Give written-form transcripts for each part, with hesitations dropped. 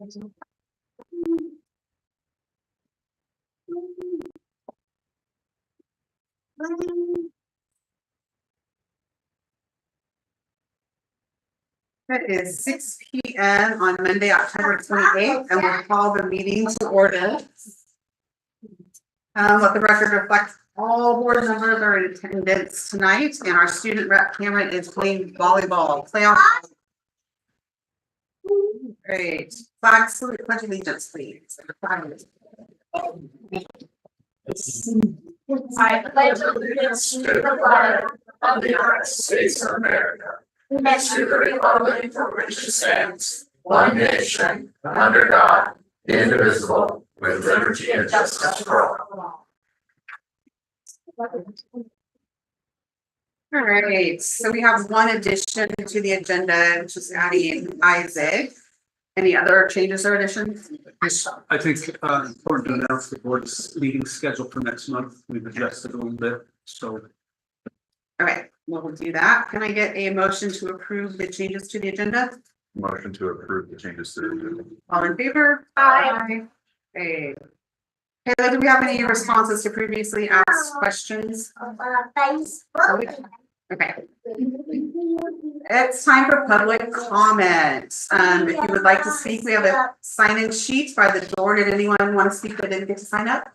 It is 6 p.m. on Monday, October 28th, and we'll call the meeting to order. Let the record reflect all board members are in attendance tonight, and our student rep Cameron is playing volleyball playoff. Great. Flag salute, pledge allegiance, please. I pledge allegiance to the flag of the United States of America, and to the republic for which it stands, one nation, under God, indivisible, with liberty and justice for all. All right, so we have one addition to the agenda, which is adding Isaac. Any other changes or additions? Yes, I think important to announce the board's meeting schedule for next month. We've adjusted a little bit, so. All right, we'll do that. Can I get a motion to approve the changes to the agenda? Motion to approve the changes to the agenda. All in favor? Aye. Okay. Kayla, do we have any responses to previously asked questions? Okay. It's time for public comment. If you would like to speak, we have a sign-in sheet by the door. Did anyone want to speak that didn't get to sign up?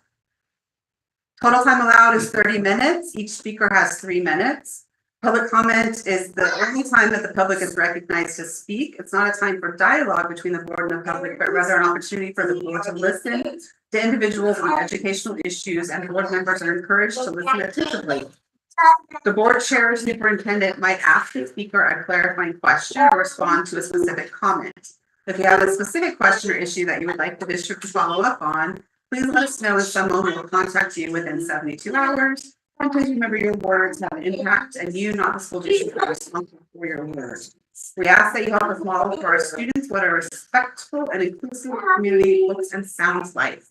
Total time allowed is 30 minutes. Each speaker has 3 minutes. Public comment is the only time that the public is recognized to speak. It's not a time for dialogue between the board and the public, but rather an opportunity for the board to listen to individuals on educational issues, and board members are encouraged to listen attentively. The board chair or superintendent might ask the speaker a clarifying question or respond to a specific comment. If you have a specific question or issue that you would like the district to follow up on, please let us know, and someone will contact you within 72 hours. And please remember, your words have an impact, and you, not the school district, are responsible for your words. We ask that you help us model for our students what a respectful and inclusive community looks and sounds like.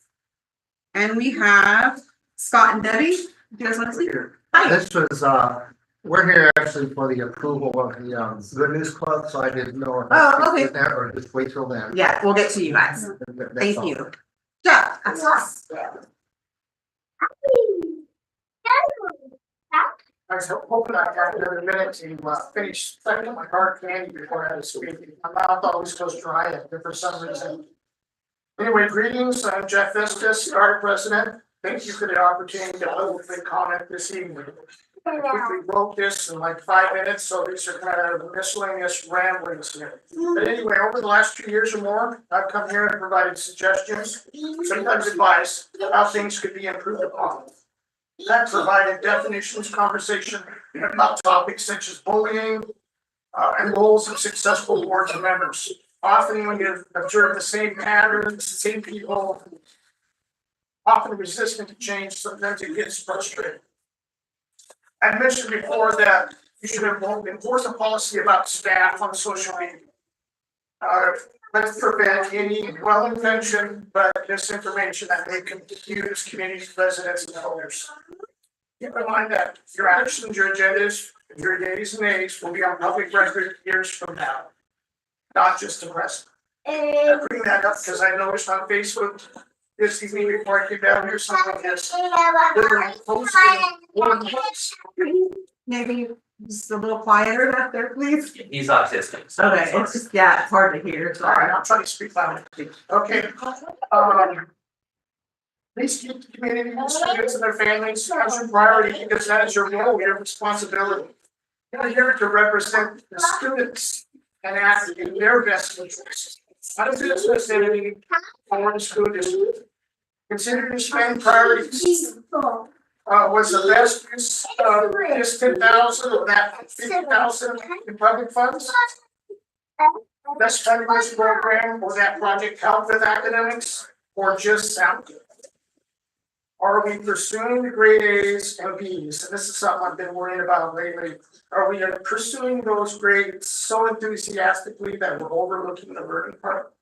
And we have Scott and Debbie. Do you guys want to speak? Hi. This was, we're here actually for the approval of the Good News Club, so I didn't know if Oh, I okay. should get that or just wait till then. Yeah, we'll get to you guys. That's Thank all. you. Jeff. That's us. I was hoping I got another minute to finish sucking my hard candy before I was speaking. My mouth always goes dry for some reason. Anyway, greetings. I'm Jeff Vestas, Starter President. Thank you for the opportunity to hopefully comment this evening. I quickly wrote this in like 5 minutes, so these are kind of miscellaneous ramblings here. But anyway, over the last 2 years or more, I've come here and provided suggestions, sometimes advice, how things could be improved upon. That provided definitions, conversation about topics such as bullying and roles of successful boards and members. Often when you observe the same patterns, the same people, often resistant to change, sometimes it gets frustrating. I mentioned before that you should enforce a policy about staff on social media. Let's prevent any well-intentioned but misinformation that may confuse communities, residents, and others. Keep in mind that your actions, your agendas, your days and days will be on public record years from now, not just the present. I bring that up because I noticed on Facebook this evening before I came down here, someone has literally posted one post. Maybe just a little quieter back there, please. He's autistic. So Okay, it's just, yeah, it's hard to hear. All right, I'll try to speak loud. Okay. Please keep the community, the students and their families as your priority, because that is your role, your responsibility. You're here to represent the students and act in their best interests. How does this entity or the school district consider to spend priorities? Was the best use of this 10,000 or that 50,000 in public funds? Best funding this program or that project help with academics or just sound good? Are we pursuing the grade A's and B's? And this is something I've been worrying about lately. Are we pursuing those grades so enthusiastically that we're overlooking the learning part?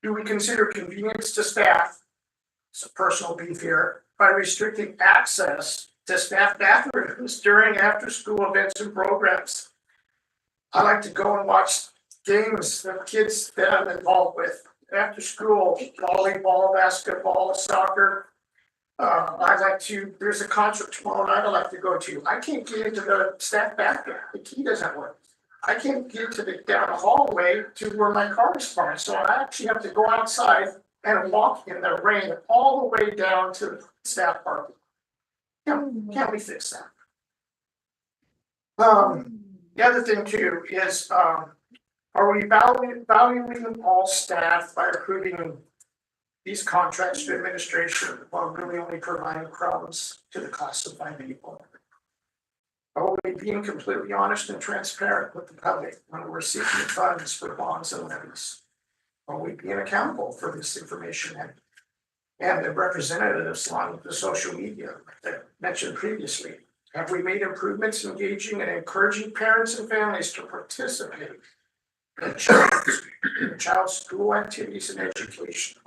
Do we consider convenience to staff? It's a personal beef here, by restricting access to staff bathrooms during after school events and programs. I like to go and watch games that kids that I'm involved with, after school, volleyball, basketball, soccer. I'd like to, there's a concert tomorrow night I'd like to go to. I can't get into the staff back there. The key doesn't work. I can't get to the down the hallway to where my car is parked, so I actually have to go outside and walk in the rain all the way down to the staff parking. Can't we fix that? The other thing too is, are we valuing all staff by approving these contracts to administration while really only providing crumbs to the classified people? Are we being completely honest and transparent with the public when we're seeking funds for bonds and levies? Are we being accountable for this information and the representatives along with the social media that I mentioned previously? Have we made improvements engaging and encouraging parents and families to participate in child's school activities and education?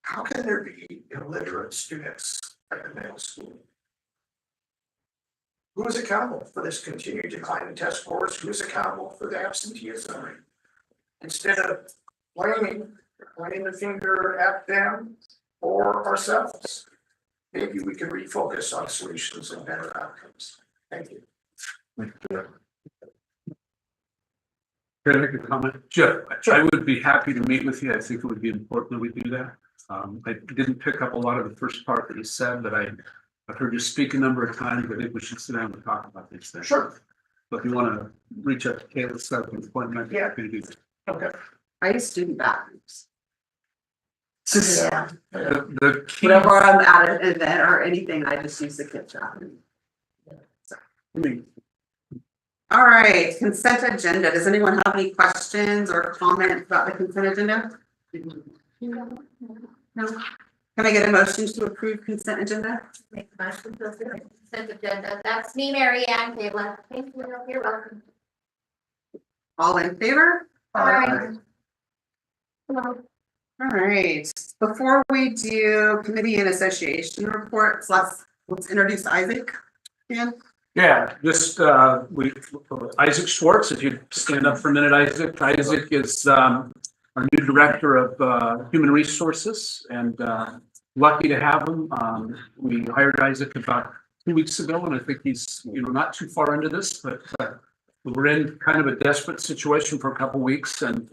How can there be illiterate students at the middle school? Who is accountable for this continued decline in test scores? Who is accountable for the absenteeism rate? Instead of pointing the finger at them or ourselves, maybe we can refocus on solutions and better outcomes. Thank you. Can I make a comment? Jeff, I would be happy to meet with you. I think it would be important that we do that. I didn't pick up a lot of the first part that you said, but I've heard you speak a number of times. I think we should sit down and talk about these things. Sure. But if you want to reach out to Kayla, set up an appointment, I'd be happy to do that. Okay. I use student bathrooms. Yeah. The key, Whenever I'm at an event or anything, I just use the kids bathroom. I mean, All right, consent agenda. Does anyone have any questions or comments about the consent agenda? No. Can I get a motion to approve consent agenda? Make a motion to approve the consent agenda. That's me, Mary Ann Kayla. Thank you. You're welcome. All in favor? Aye. All right, before we do committee and association reports, let's introduce Isaac. Dan? yeah, just, Isaac Schwartz, if you'd stand up for a minute, Isaac. Isaac is, our new director of, human resources and, lucky to have him. We hired Isaac about 2 weeks ago and I think he's, not too far into this, but, we're in kind of a desperate situation for a couple weeks and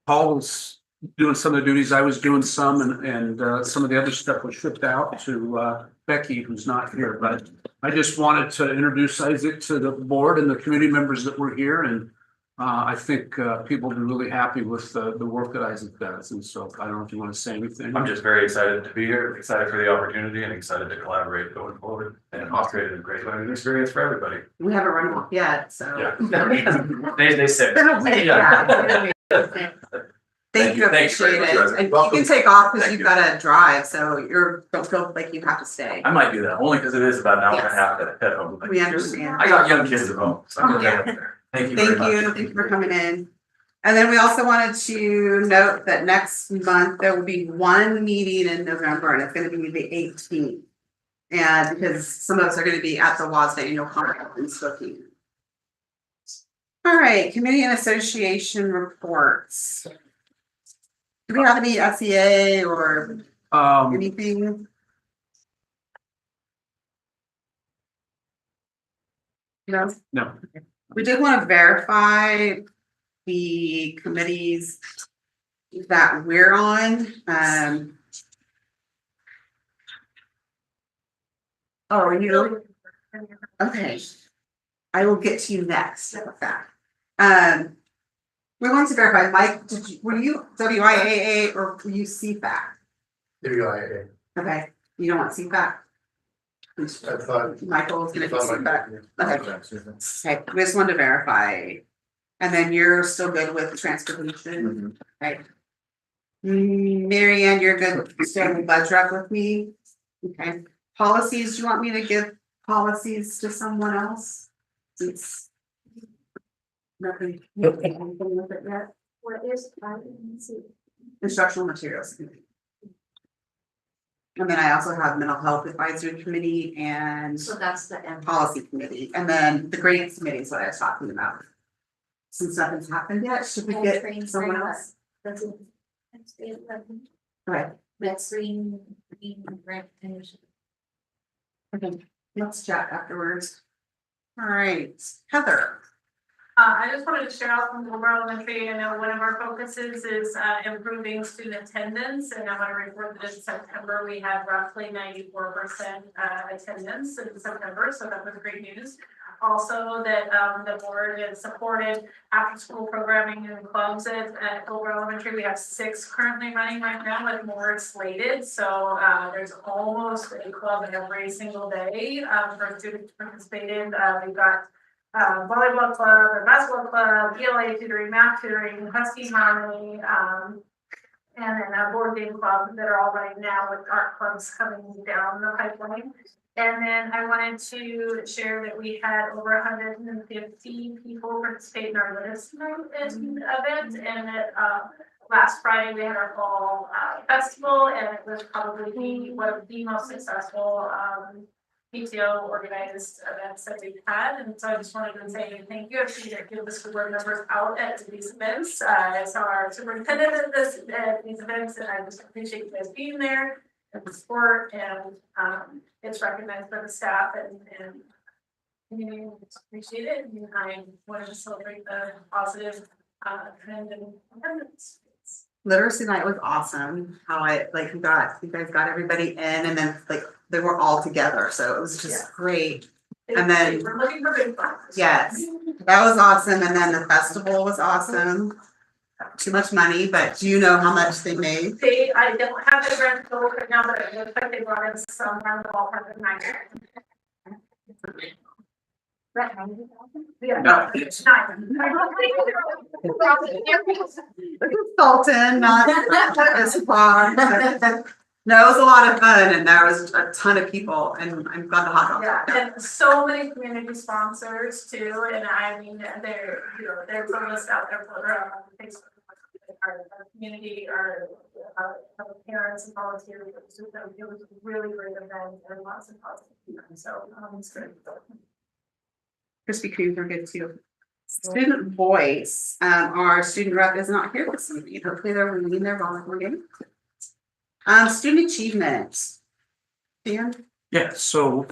Paul was doing some of the duties, I was doing some, and some of the other stuff was shipped out to Becky, who's not here. But I just wanted to introduce Isaac to the board and the community members that were here, and I think people will be really happy with the work that Isaac does. And so I don't know if you want to say anything. I'm just very excited to be here, excited for the opportunity and excited to collaborate going forward and create a great learning experience for everybody. We haven't run off yet, so. Yeah. They said. Yeah. Thank you, Thanks very appreciate much, it. And you Welcome. can take off because Thank you've you. got to drive, so don't feel like you have to stay. I might do that only because it is about an hour and a Yes. half at home. We understand. I got young kids at home, so I'm Yeah. okay with there. Thank you very Thank much. you, thank you for coming in. And then we also wanted to note that next month, there will be one meeting in November and it's gonna be the 18th. And because some of us are gonna be at the WASDA annual conference in Spokane. All right, committee and association reports. Do we have any SEA or anything? No? No. We did want to verify the committees that we're on. Oh, are you? Okay. I will get to you next with that. We want to verify, Mike, were you WIAA or were you CFAC? WIA. Okay, you don't want CFAC? I thought. Michael's gonna be I thought CFAC. my- Okay, we just wanted to verify. And then you're still good with transportation, right? Mary Ann, you're good with staying with Bud Truck with me? Okay, policies, do you want me to give policies to someone else? Since. Nothing. Anything with it yet? What is, I didn't see. Instructional materials committee. And then I also have mental health advisory committee and So that's the end. policy committee, and then the grants committee is what I was talking about. Since nothing's happened yet, should we get someone else? Okay, That's green recognition. okay, let's chat afterwards. All right, Heather. I just wanted to share out from Global Elementary. I know one of our focuses is improving student attendance, and I want to report that in September we had roughly 94% attendance in September, so that was great news. Also, that the board has supported after-school programming and clubs at Global Elementary. We have 6 currently running right now, with more slated. So there's almost a club every single day for students to participate in. We've got volleyball club, a basketball club, ELA tutoring, math tutoring, Husky Harmony, and then a board game club that are all running now, with art clubs coming down the pipeline. And then I wanted to share that we had over 150 people participate in our listening event, and that last Friday we had our fall festival, and it was probably one of the most successful PTO organized events that we've had. And so I just wanted to say thank you. I see that the school board members out at these events. I saw our superintendent at these events, and I just appreciate you guys being there and the support, and it's recognized by the staff and community. Appreciate it. And I wanted to celebrate the positive trend in attendance. Literacy night was awesome. How you guys got everybody in, and then like they were all together, so it was just great. And then we're looking for big funds. Yes, that was awesome. And then the festival was awesome. Too much money, but do you know how much they made? I don't have the grand total right now, but it looks like they brought in some around the ballpark of 9. Yeah, No. it's 9. Consultant, not as far. No, it was a lot of fun, and there was a ton of people, and I'm glad the hot Yeah, dogs. and so many community sponsors too, and I mean, there's a list out there for Facebook. Our community, our parents and volunteers, it was a really great event and lots of positive feedback, so it's good. Krispy Kremes are good too. Student voice, our student rep is not here this evening. Hopefully they're reading their volunteering. Student achievement. Dan? Yeah, so,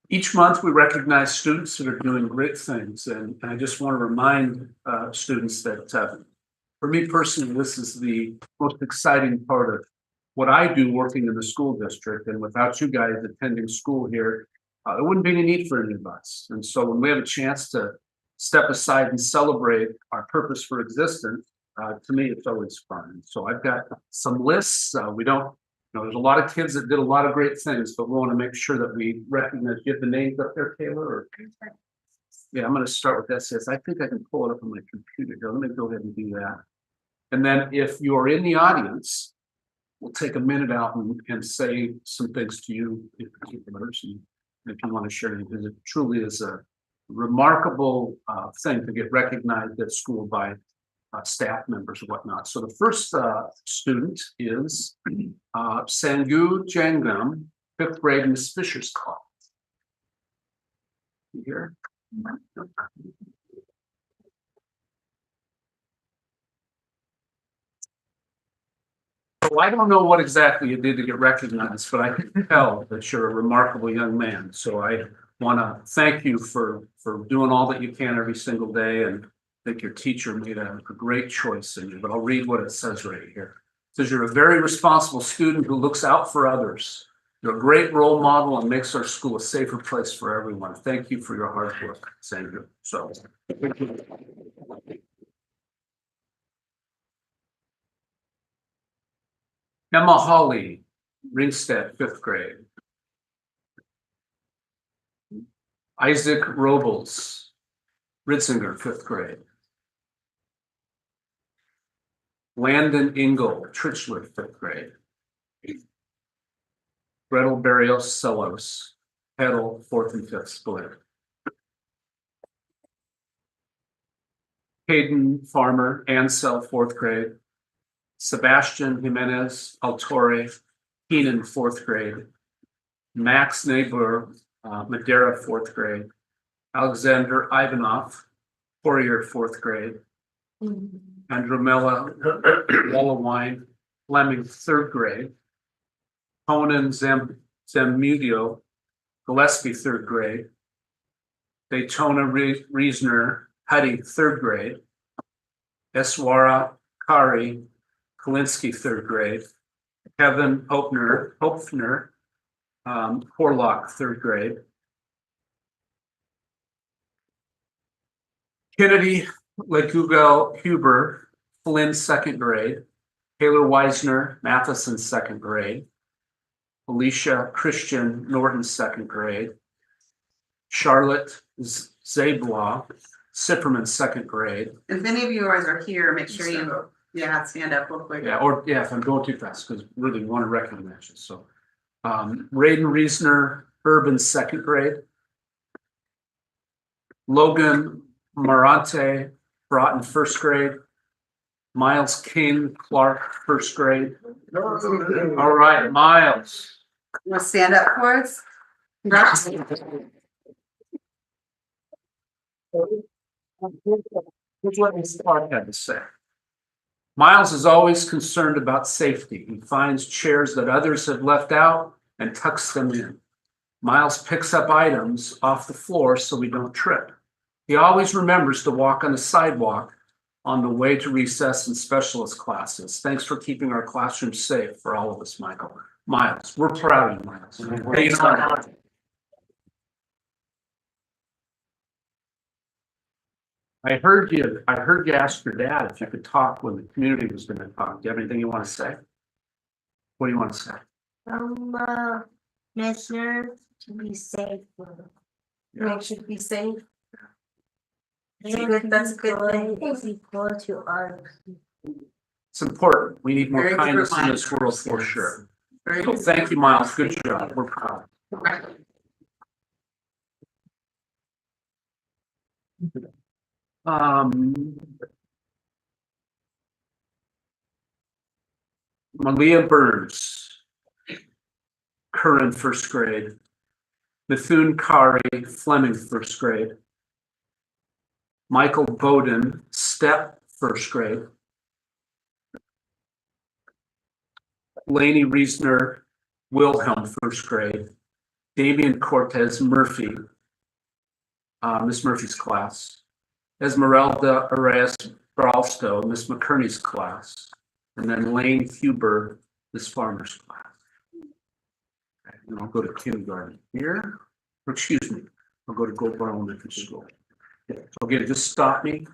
each month we recognize students that are doing great things, and I just want to remind students that for me personally, this is the most exciting part of what I do working in the school district. And without you guys attending school here, there wouldn't be any need for any of us. And so when we have a chance to step aside and celebrate our purpose for existence, to me, it's always fun. So I've got some lists. There's a lot of kids that did a lot of great things, but we want to make sure that we recognize. You have the names up there, Kayla? Or? Yeah, I'm going to start with SS. I think I can pull it up on my computer here. Let me go ahead and do that. And then if you're in the audience, we'll take a minute out and say some things to you in particular. And if you want to share anything, because it truly is a remarkable thing to get recognized at school by staff members and whatnot. So the first student is Sangu Jangam, 5th grade, Miss Fisher's class. You here? Well, I don't know what exactly you did to get recognized, but I can tell that you're a remarkable young man. So I want to thank you for doing all that you can every single day, and I think your teacher made a great choice in you. But I'll read what it says right here. It says you're a very responsible student who looks out for others. You're a great role model and makes our school a safer place for everyone. Thank you for your hard work, Sandra. So. Emma Hawley, Ringstead, 5th grade. Isaac Robles, Ritzinger, 5th grade. Landon Ingle, Trichler, 5th grade. Gretel Barrios Celos, Petal, 4th and 5th split. Hayden Farmer, Ansel, 4th grade. Sebastian Jimenez Altore, Keenan, 4th grade. Max Neighbor, Madera, 4th grade. Alexander Ivanov, Poirier, fourth grade. Andromeda Wallawine Fleming, third grade. Conan Zamudio Gillespie, third grade. Daytona Reasoner Huddy, third grade. Eswara Kari Kalinsky, third grade. Kevin Hopner Porlock, third grade. Kennedy Legugel Huber Flynn, second grade. Taylor Weisner Matheson, second grade. Alicia Christian Norton, second grade. Charlotte Zablaw Sipperman, second grade. If any of you guys are here, make sure you, stand up real quick. If I'm going too fast, because really want to recognize you, so. Raiden Reasoner, Urban, second grade. Logan Marante Broughton, first grade. Miles King Clark, first grade. All right, Miles. You want to stand up for us? Congrats. Here's what Ms. Clark had to say. Miles is always concerned about safety. He finds chairs that others have left out and tucks them in. Miles picks up items off the floor so we don't trip. He always remembers to walk on the sidewalk on the way to recess and specialist classes. Thanks for keeping our classroom safe for all of us, Michael. Miles, we're proud of you, Miles. Hey, I heard you ask your dad if you could talk when the community was going to talk. Do you have anything you want to say? What do you want to say? Make sure to be safe. Make sure to be safe. That's a good thing. Go to others. It's important. We need more Very good kindness in reminder. this world for sure. Very So good. thank you, Miles. Good job. We're proud. Malia Burns, Curran, first grade. Mithun Kari Fleming, first grade. Michael Bowden Step, first grade. Laney Reasoner Wilhelm, first grade. Damian Cortez Murphy, Miss Murphy's class. Esmeralda Arias Bralsto, Miss McCurney's class. And then Lane Huber, Miss Farmer's class. Okay, and I'll go to kindergarten here. Or excuse me, I'll go to Gold Bar Elementary School. Okay, so again, just stop me.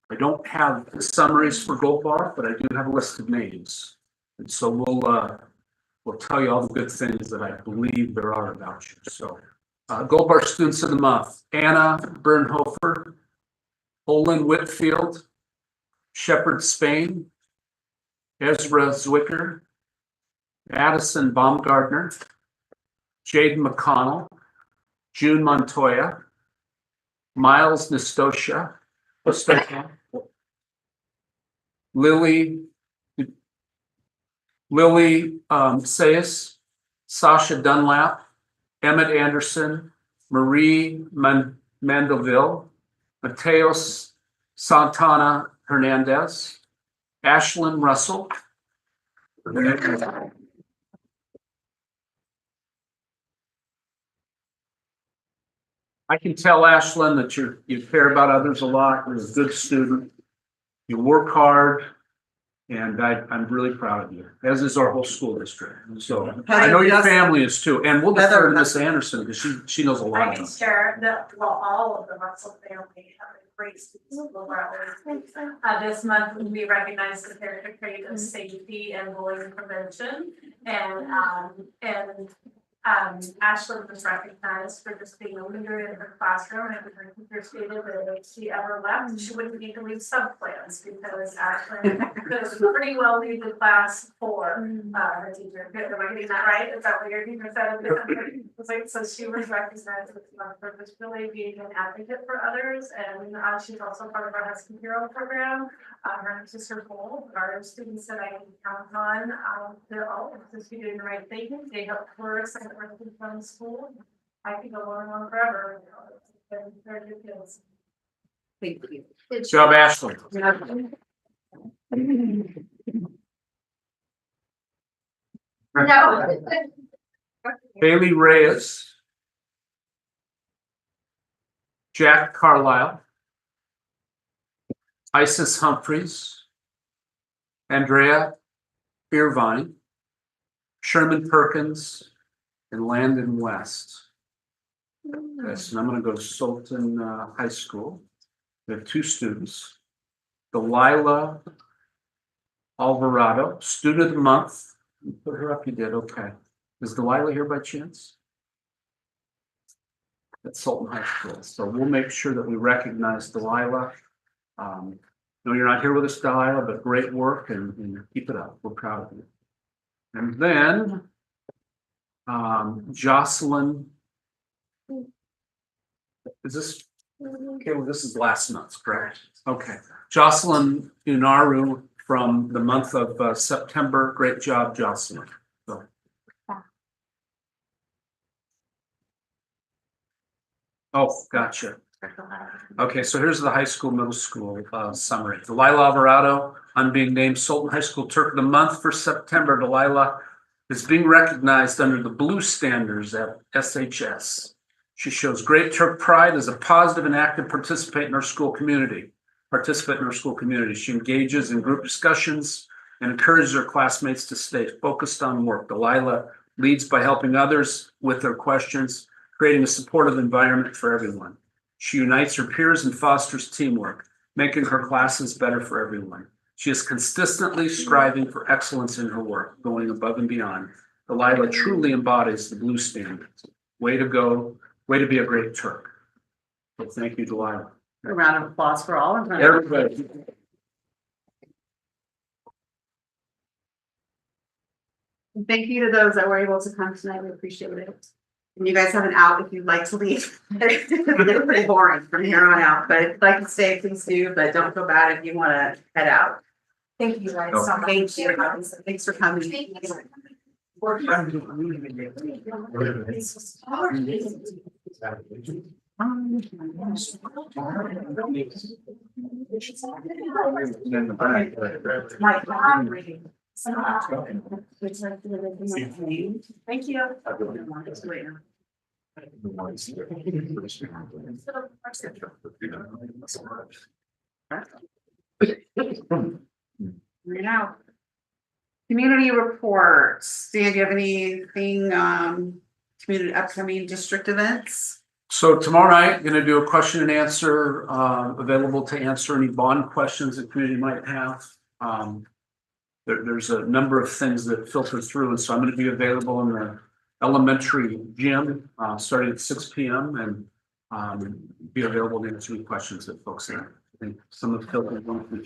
I don't have the summaries for Gold Bar, but I do have a list of names. And so we'll tell you all the good things that I believe there are about you. So Gold Bar students of the month: Anna Bernhofer, Olin Whitfield, Shepard Spain, Ezra Zwicker, Addison Baumgartner, Jaden McConnell, June Montoya, Miles Nastosia, Lily Sayas, Sasha Dunlap, Emmett Anderson, Marie Mandeville, Mateos Santana Hernandez, Ashlyn Russell. I can tell, Ashlyn, that you care about others a lot. You're a good student. You work hard. And I'm really proud of you, as is our whole school district. So I know your family is too. And we'll defer to Miss Anderson because she knows a lot I about can it. share that, well, all of the Russell family have a great students. This month, we recognize the character trait of safety and bullying prevention. And Ashlyn was recognized for just being a leader in her classroom, and her teacher stated that if she ever left, she wouldn't need to leave subplans because Ashlyn could pretty well lead the class for her teacher. Am I getting that right? Is that what your teacher said? So she was recognized for just really being an advocate for others, and she's also part of our Husky Hero program. Her sister Cole, our students that I can count on, they're all just doing the right thing. They help flourish and from school. I could go on and on forever. It's been very good kids. Thank you. Good job, Ashley. No. Haley Reyes. Jack Carlisle. Isis Humphreys. Andrea Irvine. Sherman Perkins. And Landon West. Okay, so I'm gonna go to Sultan High School. We have 2 students. Delilah Alvarado, student of the month. You put her up, you did, okay. Is Delilah here by chance? At Sultan High School, so we'll make sure that we recognize Delilah. No, you're not here with us, Delilah, but great work and keep it up, we're proud of you. And then Jocelyn. Is this, okay, well, this is last month's, correct? Okay, Jocelyn Unaru from the month of September, great job, Jocelyn. So. Oh, gotcha. Okay, so here's the high school, middle school summary. Delilah Alvarado, I'm being named Sultan High School Turk of the Month for September. Delilah is being recognized under the blue standards at SHS. She shows great Turk pride as a positive and active participant in our school community. She engages in group discussions and encourages her classmates to stay focused on work. Delilah leads by helping others with their questions, creating a supportive environment for everyone. She unites her peers and fosters teamwork, making her classes better for everyone. She is consistently striving for excellence in her work, going above and beyond. Delilah truly embodies the blue standards. Way to go. Way to be a great Turk. So thank you, Delilah. A round of applause for all of them. Everybody. Thank you to those that were able to come tonight. We appreciate it. And you guys have an out if you'd like to leave. They're pretty boring from here on out, but if you'd like to stay, please do, but don't feel bad if you want to head out. Thank you guys so much. Thank you. Thanks for coming. Thank you. Right now. Community reports. Dan, do you have anything, community upcoming district events? So tomorrow night, going to do a question and answer, available to answer any bond questions the community might have. There's a number of things that filter through, and so I'm going to be available in the elementary gym, starting at 6 p.m. and be available to answer any questions that folks have. I think some of the filters went from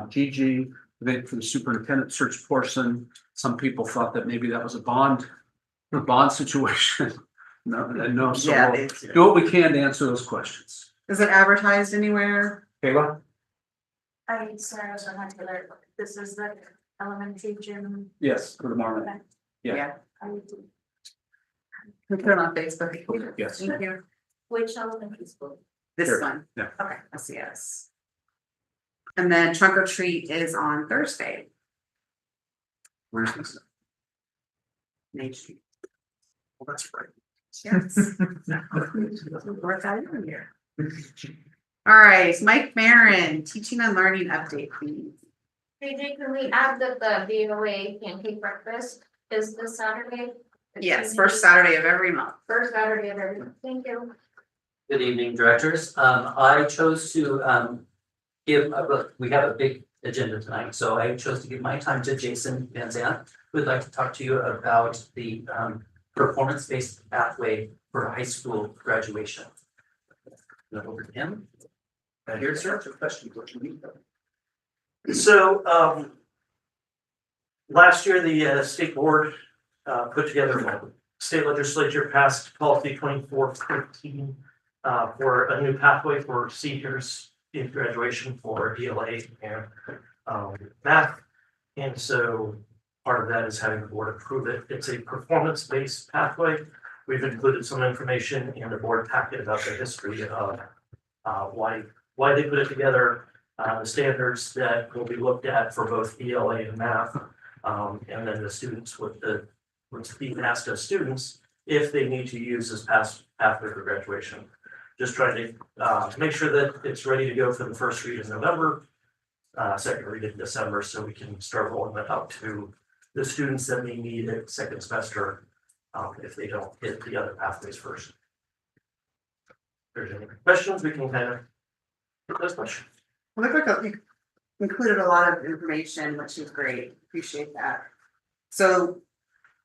Gigi. I think for the superintendent search portion, some people thought that maybe that was a bond situation. No, so Yeah, we'll do what we can to answer those questions. Is it advertised anywhere? Kayla? I'm sorry, I was on that. This is the elementary gym. Yes, for tomorrow night. Yeah. We put it on Facebook. Yes. Thank you. Which elementary school? This Here. one. Yeah. Okay, I see, yes. And then trunk or treat is on Thursday. Where's this? Main Street. Well, that's right. Yes. Worth that in here. All right, Mike Marin, teaching and learning update, please. JJ, can we add that the VOA pancake breakfast is this Saturday? Yes, first Saturday of every month. First Saturday of every month. Thank you. Good evening, directors. I chose to we have a big agenda tonight, so I chose to give my time to Jason Van Zandt, who would like to talk to you about the performance-based pathway for high school graduation. Over to him. Here's your question. So last year, the state board put together, state legislature passed policy 2415 for a new pathway for seniors in graduation for ELA and math. And so part of that is having the board approve it. It's a performance-based pathway. We've included some information in the board packet about the history of why why they put it together, the standards that will be looked at for both ELA and math. And then the students what's being asked of students if they need to use this pathway for graduation. Just trying to make sure that it's ready to go for the first read in November, second read in December, so we can start rolling that out to the students that may need it second semester if they don't hit the other pathways first. If there's any questions, we can kind of get those questions. Look like you included a lot of information, which is great. Appreciate that. So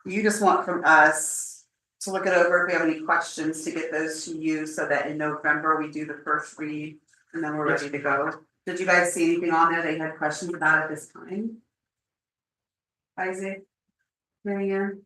you just want from us to look it over if we have any questions to get those to you so that in November we do the first read and then we're ready to go. Did you guys see anything on there they had questions about at this time? Isaac? Marianne?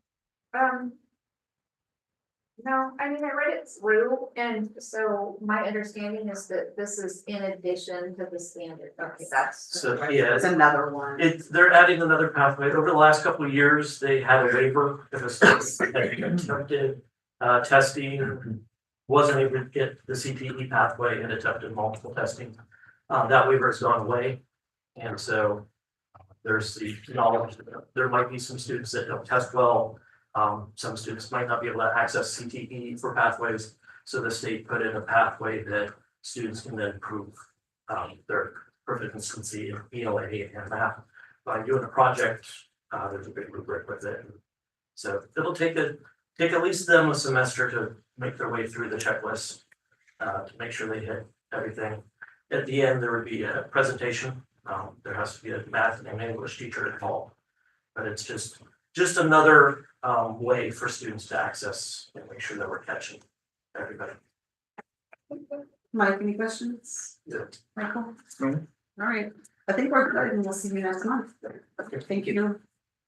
No, I mean, I read it through, and so my understanding is that this is in addition to the standard. Okay, that's. So, yeah, It's another one. they're adding another pathway. Over the last couple of years, they had a waiver if a student had attempted testing, wasn't able to get the CTE pathway and attempted multiple testing. That waiver has gone away. And so there's the knowledge that there might be some students that don't test well. Some students might not be able to access CTE for pathways. So the state put in a pathway that students can then prove their proficiency in ELA and math by doing a project. There's a big rubric with it. So it'll take at least them a semester to make their way through the checklist to make sure they hit everything. At the end, there would be a presentation. There has to be a math and English teacher involved, but it's just another way for students to access and make sure that we're catching everybody. Mike, any questions? Yeah. Michael? All right, I think we're good and we'll see you next month. Okay, thank you.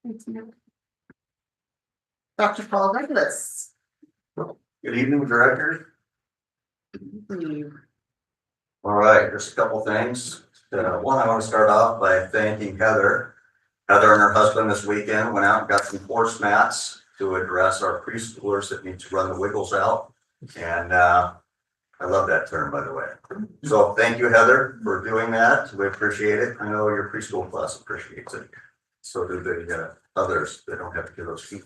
Thank you. Dr. Paul Douglas. Good evening, Director. All right, just a couple things. One, I want to start off by thanking Heather. Heather and her husband this weekend went out and got some horse mats to address our preschoolers that need to run the wiggles out. And I love that term, by the way. So thank you, Heather, for doing that. We appreciate it. I know your preschool class appreciates it. So do the others that don't have to do those feet.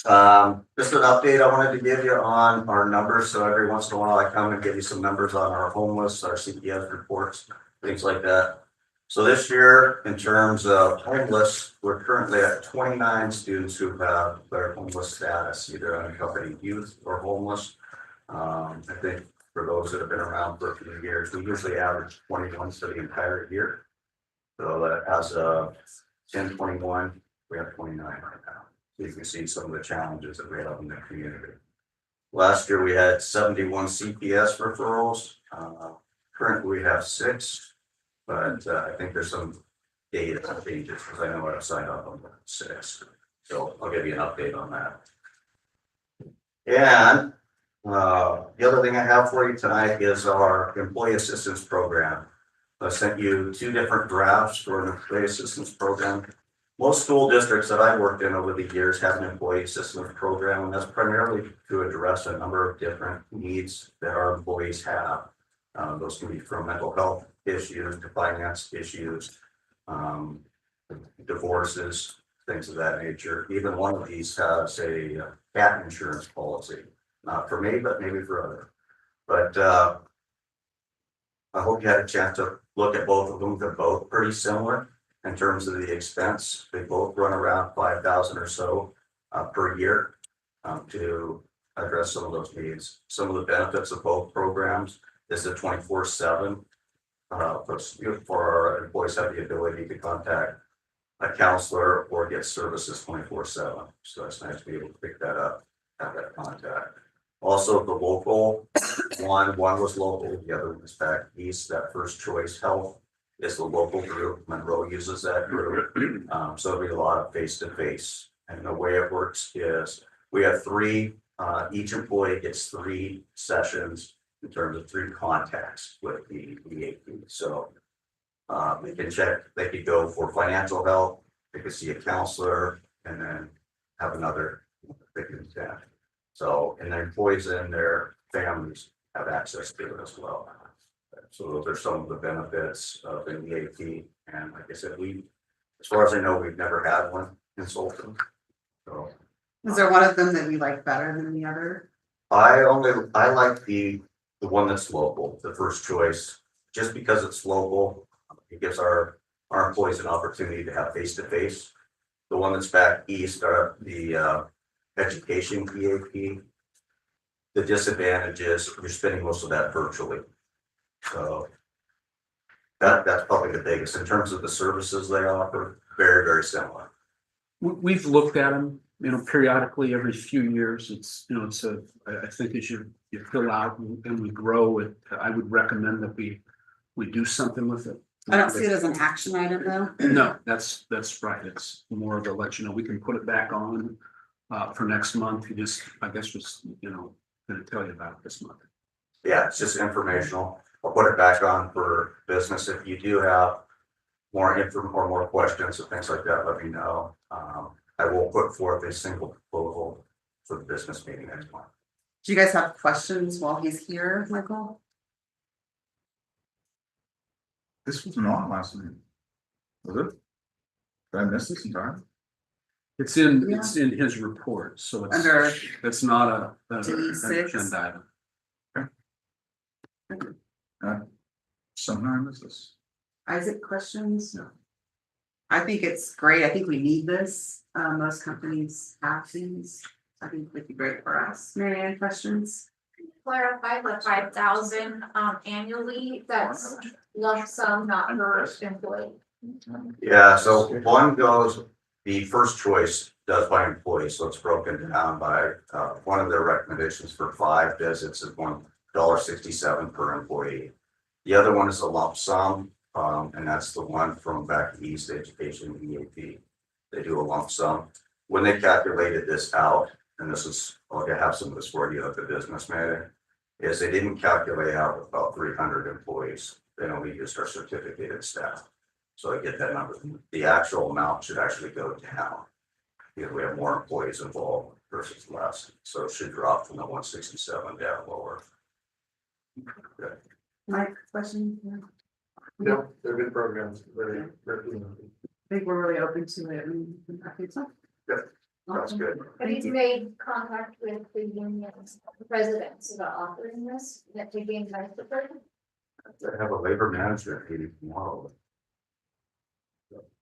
Just an update I wanted to give you on our numbers. So every once in a while I come and give you some numbers on our homeless, our CPS reports, things like that. So this year, in terms of homeless, we're currently at 29 students who have their homeless status, either unaccompanied youth or homeless. I think for those that have been around for a few years, we usually average 21 for the entire year. So that as of 10/21, we have 29 right now. So you can see some of the challenges that we have in the community. Last year, we had 71 CPS referrals. Currently, we have 6. But I think there's some data changes because I know I've signed up on 6. So I'll give you an update on that. And the other thing I have for you tonight is our employee assistance program. I sent you 2 different drafts for an employee assistance program. Most school districts that I've worked in over the years have an employee assistance program, and that's primarily to address a number of different needs that our employees have. Those can be from mental health issues to finance issues, divorces, things of that nature. Even one of these has a cat insurance policy, not for me, but maybe for others. But I hope you had a chance to look at both of them. They're both pretty similar in terms of the expense. They both run around 5,000 or so per year to address some of those needs. Some of the benefits of both programs is the 24/7. For our employees have the ability to contact a counselor or get services 24/7. So it's nice to be able to pick that up, have that contact. Also, the local one was local, the other one is back east. That First Choice Health is the local group. Monroe uses that group. So it'll be a lot of face-to-face. And the way it works is we have 3, each employee gets 3 sessions in terms of 3 contacts with the EAP. So they can check, they could go for financial help, they could see a counselor, and then have another they can attend. So, and their employees and their families have access to it as well. So those are some of the benefits of an EAP. And like I said, as far as I know, we've never had one in Sultan. So Is there one of them that you like better than the other? I like the one that's local, the first choice, just because it's local. It gives our employees an opportunity to have face-to-face. The one that's back east are the education EAP. The disadvantage is you're spending most of that virtually. So that's probably the biggest in terms of the services they offer. Very, very similar. We've looked at them, periodically every few years. It's, I think as you fill out and we grow it, I would recommend that we do something with it. I don't see it as an action item though. No, that's right. It's more of a let you know, we can put it back on for next month. I guess was, gonna tell you about it this month. Yeah, it's just informational. I'll put it back on for business. If you do have more info or more questions or things like that, let me know. I will put forth a single proposal for the business meeting next month. Do you guys have questions while he's here, Michael? This wasn't on last week. Was it? Did I miss this entirely? It's in his report, so Under it's not an D6. agenda item. Somehow I missed this. Isaac, questions? No. I think it's great. I think we need this. Most companies have these. I think it'd be great for us. Mary Ann, questions? Clarify the 5,000 annually, that's lump sum, not per employee. Yeah, so one goes, the first choice does by employee, so it's broken down by one of their recommendations for 5 visits is $1.67 per employee. The other one is a lump sum, and that's the one from back east, education EAP. They do a lump sum. When they calculated this out, and this is, I'll have some of this for you at the business meeting, is they didn't calculate out with about 300 employees. They only used our certificated staff. So I get that number. The actual amount should actually go down because we have more employees involved versus less. So it should drop from the 167 down lower. Okay. Mike, question? Yeah, they're good programs, very, very. I think we're really open to it. And I think so. That's good. Have you made contact with the unions, presidents about offering this, that to gain benefit? They have a labor management meeting tomorrow.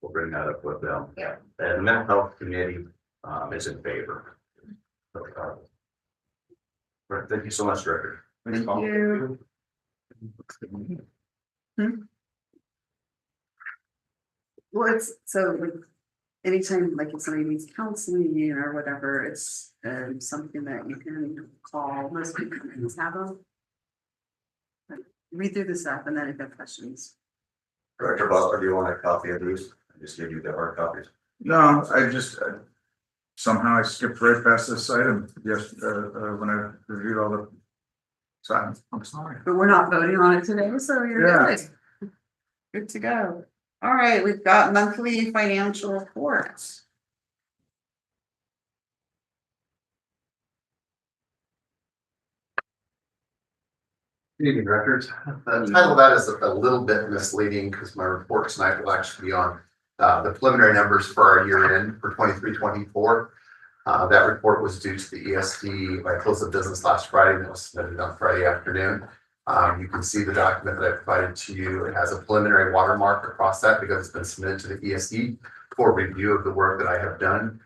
We'll bring that up with them. Yeah. And the mental health committee is in favor. Right, thank you so much, Director. Thank you. Well, it's so like anytime like if somebody needs counseling or whatever, it's something that you can call. Most companies have them. Read through the stuff and then if you have questions. Director Butler, do you want a copy of these? I just gave you the hard copies. No, I just somehow I skipped right past this item. Yes, when I reviewed all the. So I'm sorry. But we're not voting on it today, so you're Yeah. good. Good to go. All right, we've got monthly financial reports. Good evening, directors. The title of that is a little bit misleading because my report tonight will actually be on the preliminary numbers for our year end for 23-24. That report was due to the ESD by close of business last Friday, and it was submitted on Friday afternoon. You can see the document that I provided to you. It has a preliminary watermark across that because it's been submitted to the ESD for review of the work that I have done.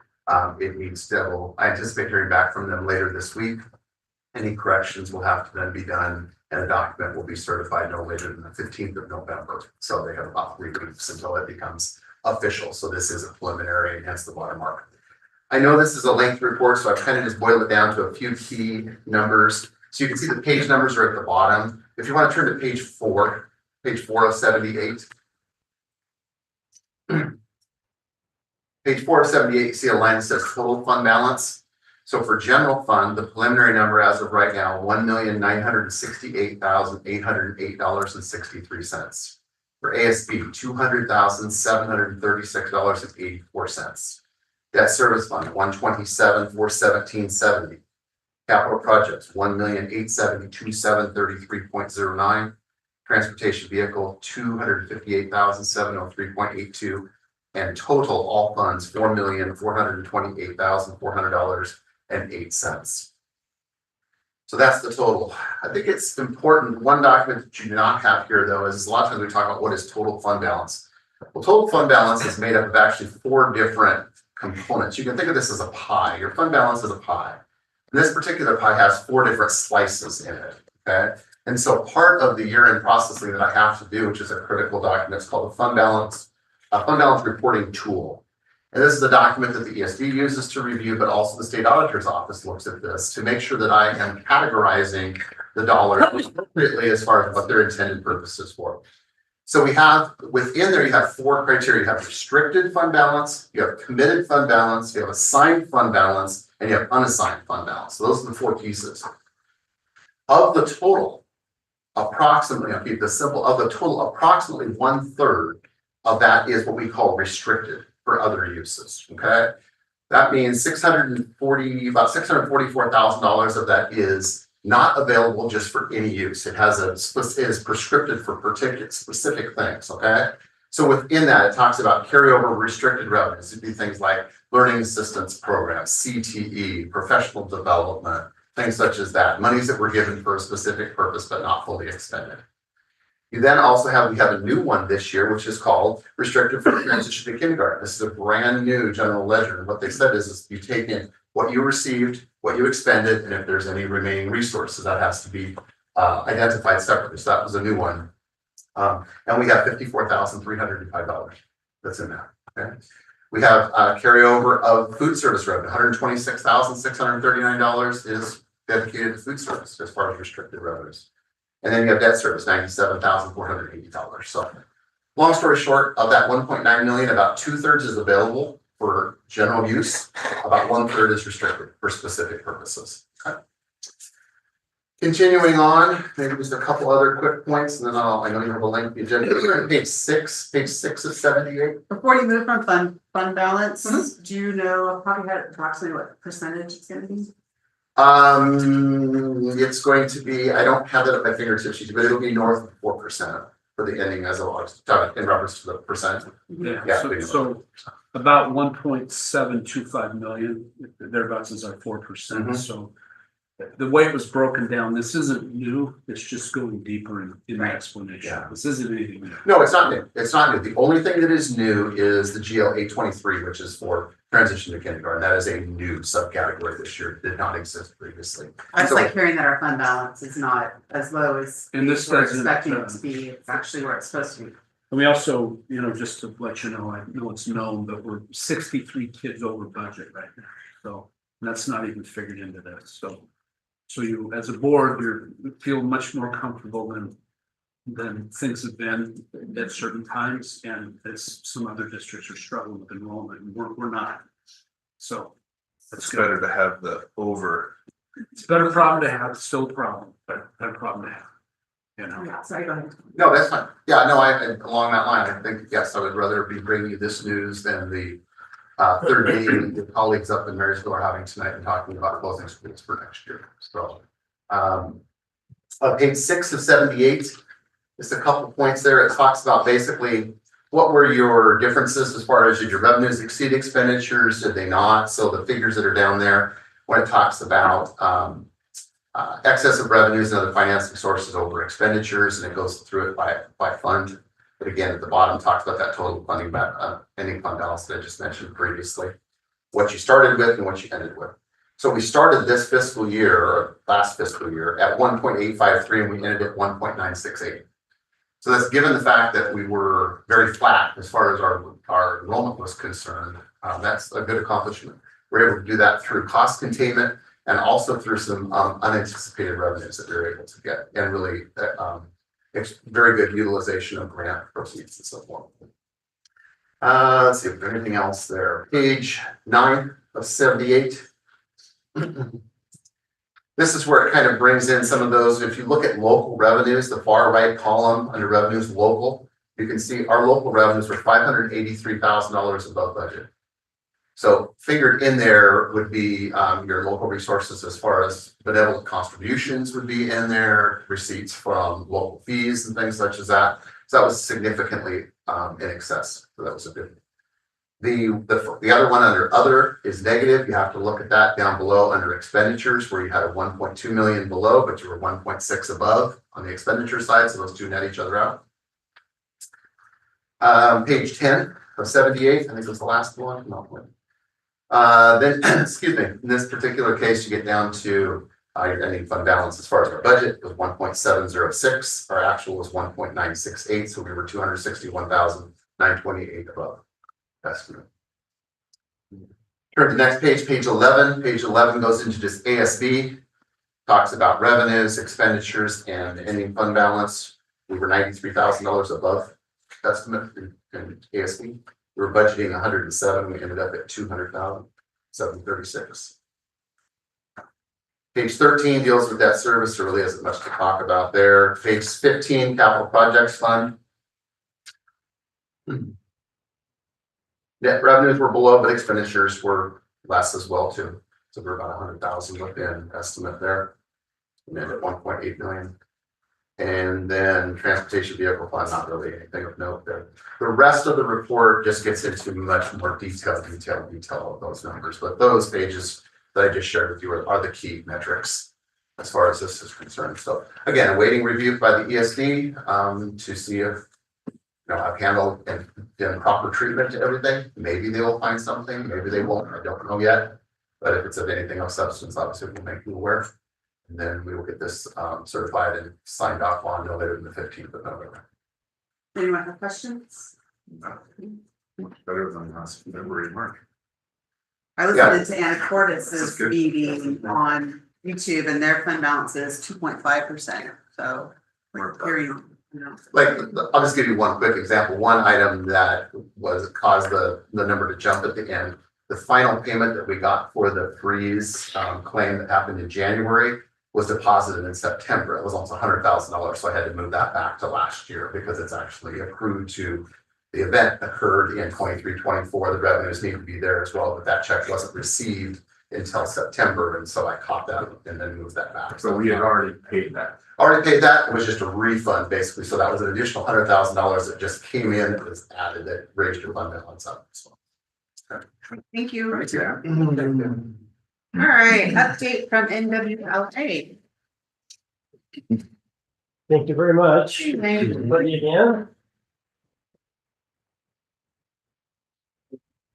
It needs to, I anticipate hearing back from them later this week. Any corrections will have to then be done, and the document will be certified no later than the 15th of November. So they have about 3 weeks until it becomes official. So this is a preliminary and hence the watermark. I know this is a lengthy report, so I've kind of just boiled it down to a few key numbers. So you can see the page numbers are at the bottom. If you want to turn to page 4 of 78. Page 4 of 78, you see a line that says total fund balance. So for general fund, the preliminary number as of right now, $1,968,808.63. For ASB, $200,736.84. Debt service fund, $127,417.70. Capital projects, $1,872,733.09. transportation vehicle, 258,703.82. And total all funds, $4,428,400.08. So that's the total. I think it's important. One document that you do not have here, though, is a lot of times we talk about what is total fund balance. Well, total fund balance is made up of actually 4 different components. You can think of this as a pie. Your fund balance is a pie. And this particular pie has 4 different slices in it. Okay. And so part of the year-end processing that I have to do, which is a critical document, is called the fund balance reporting tool. And this is a document that the ESD uses to review, but also the state auditor's office looks at this to make sure that I am categorizing the dollars appropriately as far as what their intended purposes for. So we have within there, you have 4 criteria. You have restricted fund balance, you have committed fund balance, you have assigned fund balance, and you have unassigned fund balance. So those are the 4 pieces. Of the total, approximately, I'll keep this simple, of the total, approximately 1/3 of that is what we call restricted for other uses. Okay. That means about $644,000 of that is not available just for any use. It is prescriptive for particular specific things. Okay. So within that, it talks about carryover restricted revenues. It'd be things like learning assistance programs, CTE, professional development, things such as that. Monies that were given for a specific purpose, but not fully expended. You then also we have a new one this year, which is called restricted for transition to kindergarten. This is a brand new general ledger. And what they said is you take in what you received, what you expended, and if there's any remaining resources, that has to be identified separately. So that was a new one. And we have $54,305 that's in there. Okay. We have carryover of food service revenue. $126,639 is dedicated to food service as far as restricted revenues. And then you have debt service, $97,480. So long story short, of that 1.9 million, about 2/3 is available for general use. About 1/3 is restricted for specific purposes. Okay. Continuing on, maybe just a couple other quick points, and then I know you have a lengthy agenda. Page 6 of 78. Before you move from fund balance, do you know, probably had approximately what percentage it's gonna be? It's going to be, I don't have it at my fingertips, but it'll be north of 4% for the ending as of August, in reference to the percent. Yeah, so about 1.725 million, thereabouts is our 4%. So the way it was broken down, this isn't new, it's just going deeper in the explanation. Yeah. This isn't anything new. No, it's not new. It's not new. The only thing that is new is the GL 823, which is for transition to kindergarten. That is a new subcategory this year. It did not exist previously. I just like hearing that our fund balance is not as low as And this we're doesn't, expecting it to be. It's actually where it's supposed to be. and we also, just to let you know, I know it's known that we're 63 kids over budget right now. So that's not even figured into this. So you, as a board, you feel much more comfortable than things have been at certain times, and as some other districts are struggling with enrollment, and we're not. So It's better to have the over. it's a better problem to have, still a problem, but better problem to have. Yeah, sorry, go ahead. No, that's fine. Yeah, no, along that line, I think, yes, I would rather be bringing you this news than the third meeting the colleagues up in Marysville are having tonight and talking about closing schools for next year. So page 6 of 78, just a couple points there. It talks about basically what were your differences as far as did your revenues exceed expenditures? Did they not? So the figures that are down there, when it talks about excess of revenues and other financing sources over expenditures, and it goes through it by fund. But again, at the bottom talks about that total funding ending fund balance that I just mentioned previously, what you started with and what you ended with. So we started this fiscal year or last fiscal year at 1.853 and we ended at 1.968. So that's given the fact that we were very flat as far as our enrollment was concerned. That's a good accomplishment. We're able to do that through cost containment and also through some unanticipated revenues that we were able to get, and really it's very good utilization of grant proceeds and so forth. Let's see if there's anything else there. Page 9 of 78. This is where it kind of brings in some of those. If you look at local revenues, the far right column under revenues local, you can see our local revenues were $583,000 above budget. So figured in there would be your local resources as far as benevolent contributions would be in there, receipts from local fees and things such as that. So that was significantly in excess. So that was a good. The other one under other is negative. You have to look at that down below under expenditures where you had a 1.2 million below, but you were 1.6 above on the expenditure side. So those two net each other out. Page 10 of 78, I think was the last one. No. Then, excuse me, in this particular case, you get down to your ending fund balance as far as our budget was 1.706. Our actual was 1.968. So we were 261,928 above estimate. Turn to the next page, page 11. Page 11 goes into just ASB, talks about revenues, expenditures, and ending fund balance. We were $93,000 above estimate in ASB. We were budgeting 107. We ended up at 200,736. Page 13 deals with debt service. There really isn't much to talk about there. Page 15, capital projects fund. Net revenues were below, but expenditures were less as well too. So we're about 100,000 within estimate there. And then at 1.8 million. And then transportation vehicle fund, not really anything of note there. The rest of the report just gets into much more detail of those numbers. But those pages that I just shared with you are the key metrics as far as this is concerned. So again, awaiting review by the ESD to see if I've handled and done proper treatment to everything. Maybe they will find something, maybe they won't. I don't know yet. But if it's of anything of substance, obviously we'll make you aware. And then we will get this certified and signed off on no later than the 15th of November. Anyone have questions? Much better than last February and March. I listened to Anna Cortez's meeting on YouTube and their fund balance is 2.5%. So we're hearing. Like, I'll just give you one quick example. One item that caused the number to jump at the end. The final payment that we got for the freeze claim that happened in January was deposited in September. It was almost $100,000. So I had to move that back to last year because it's actually accrued to the event occurred in 23-24. The revenues need to be there as well, but that check wasn't received until September. And so I caught that and then moved that back. So we had already paid that. Already paid that. It was just a refund basically. So that was an additional $100,000 that just came in. It was added that raised your fund balance up. So. Thank you. Right, yeah. All right, update from NWLA. Thank you very much. Thank you. Everybody again.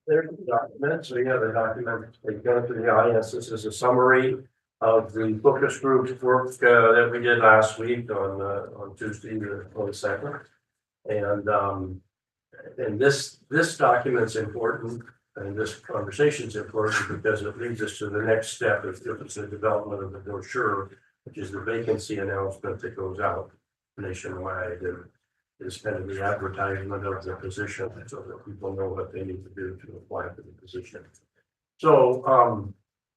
There's the document. So you have a document that go to the audience. This is a summary of the focus group work that we did last week on Tuesday the 22nd. And this document's important. And this conversation is important because it leads us to the next step if it's the development of the brochure, which is the vacancy announcement that goes out nationwide and is kind of the advertisement of the position so that people know what they need to do to apply for the position. So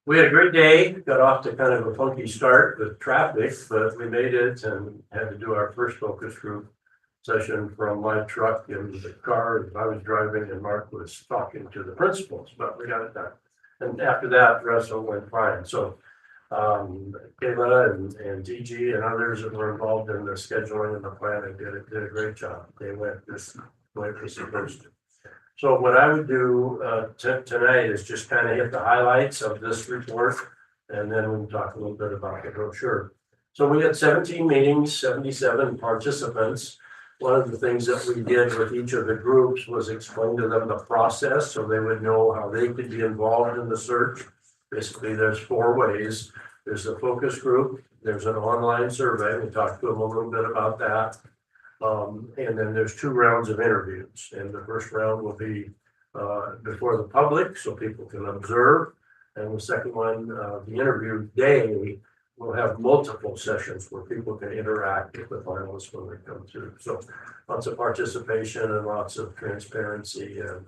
we had a great day, got off to kind of a funky start with traffic, but we made it and had to do our first focus group session from my truck in the car I was driving and Mark was talking to the principals, but we got it done. And after that, the rest of it went fine. So Kayla and DG and others that were involved in the scheduling and the planning did a great job. They went this way it was supposed to. So what I would do tonight is just kind of hit the highlights of this report and then we'll talk a little bit about the brochure. So we had 17 meetings, 77 participants. One of the things that we did with each of the groups was explain to them the process so they would know how they could be involved in the search. Basically, there's 4 ways. There's a focus group, there's an online survey. We talked to them a little bit about that. And then there's 2 rounds of interviews. And the first round will be before the public so people can observe. And the second one, the interview day, we'll have multiple sessions where people can interact with the finalists when they come through. So lots of participation and lots of transparency and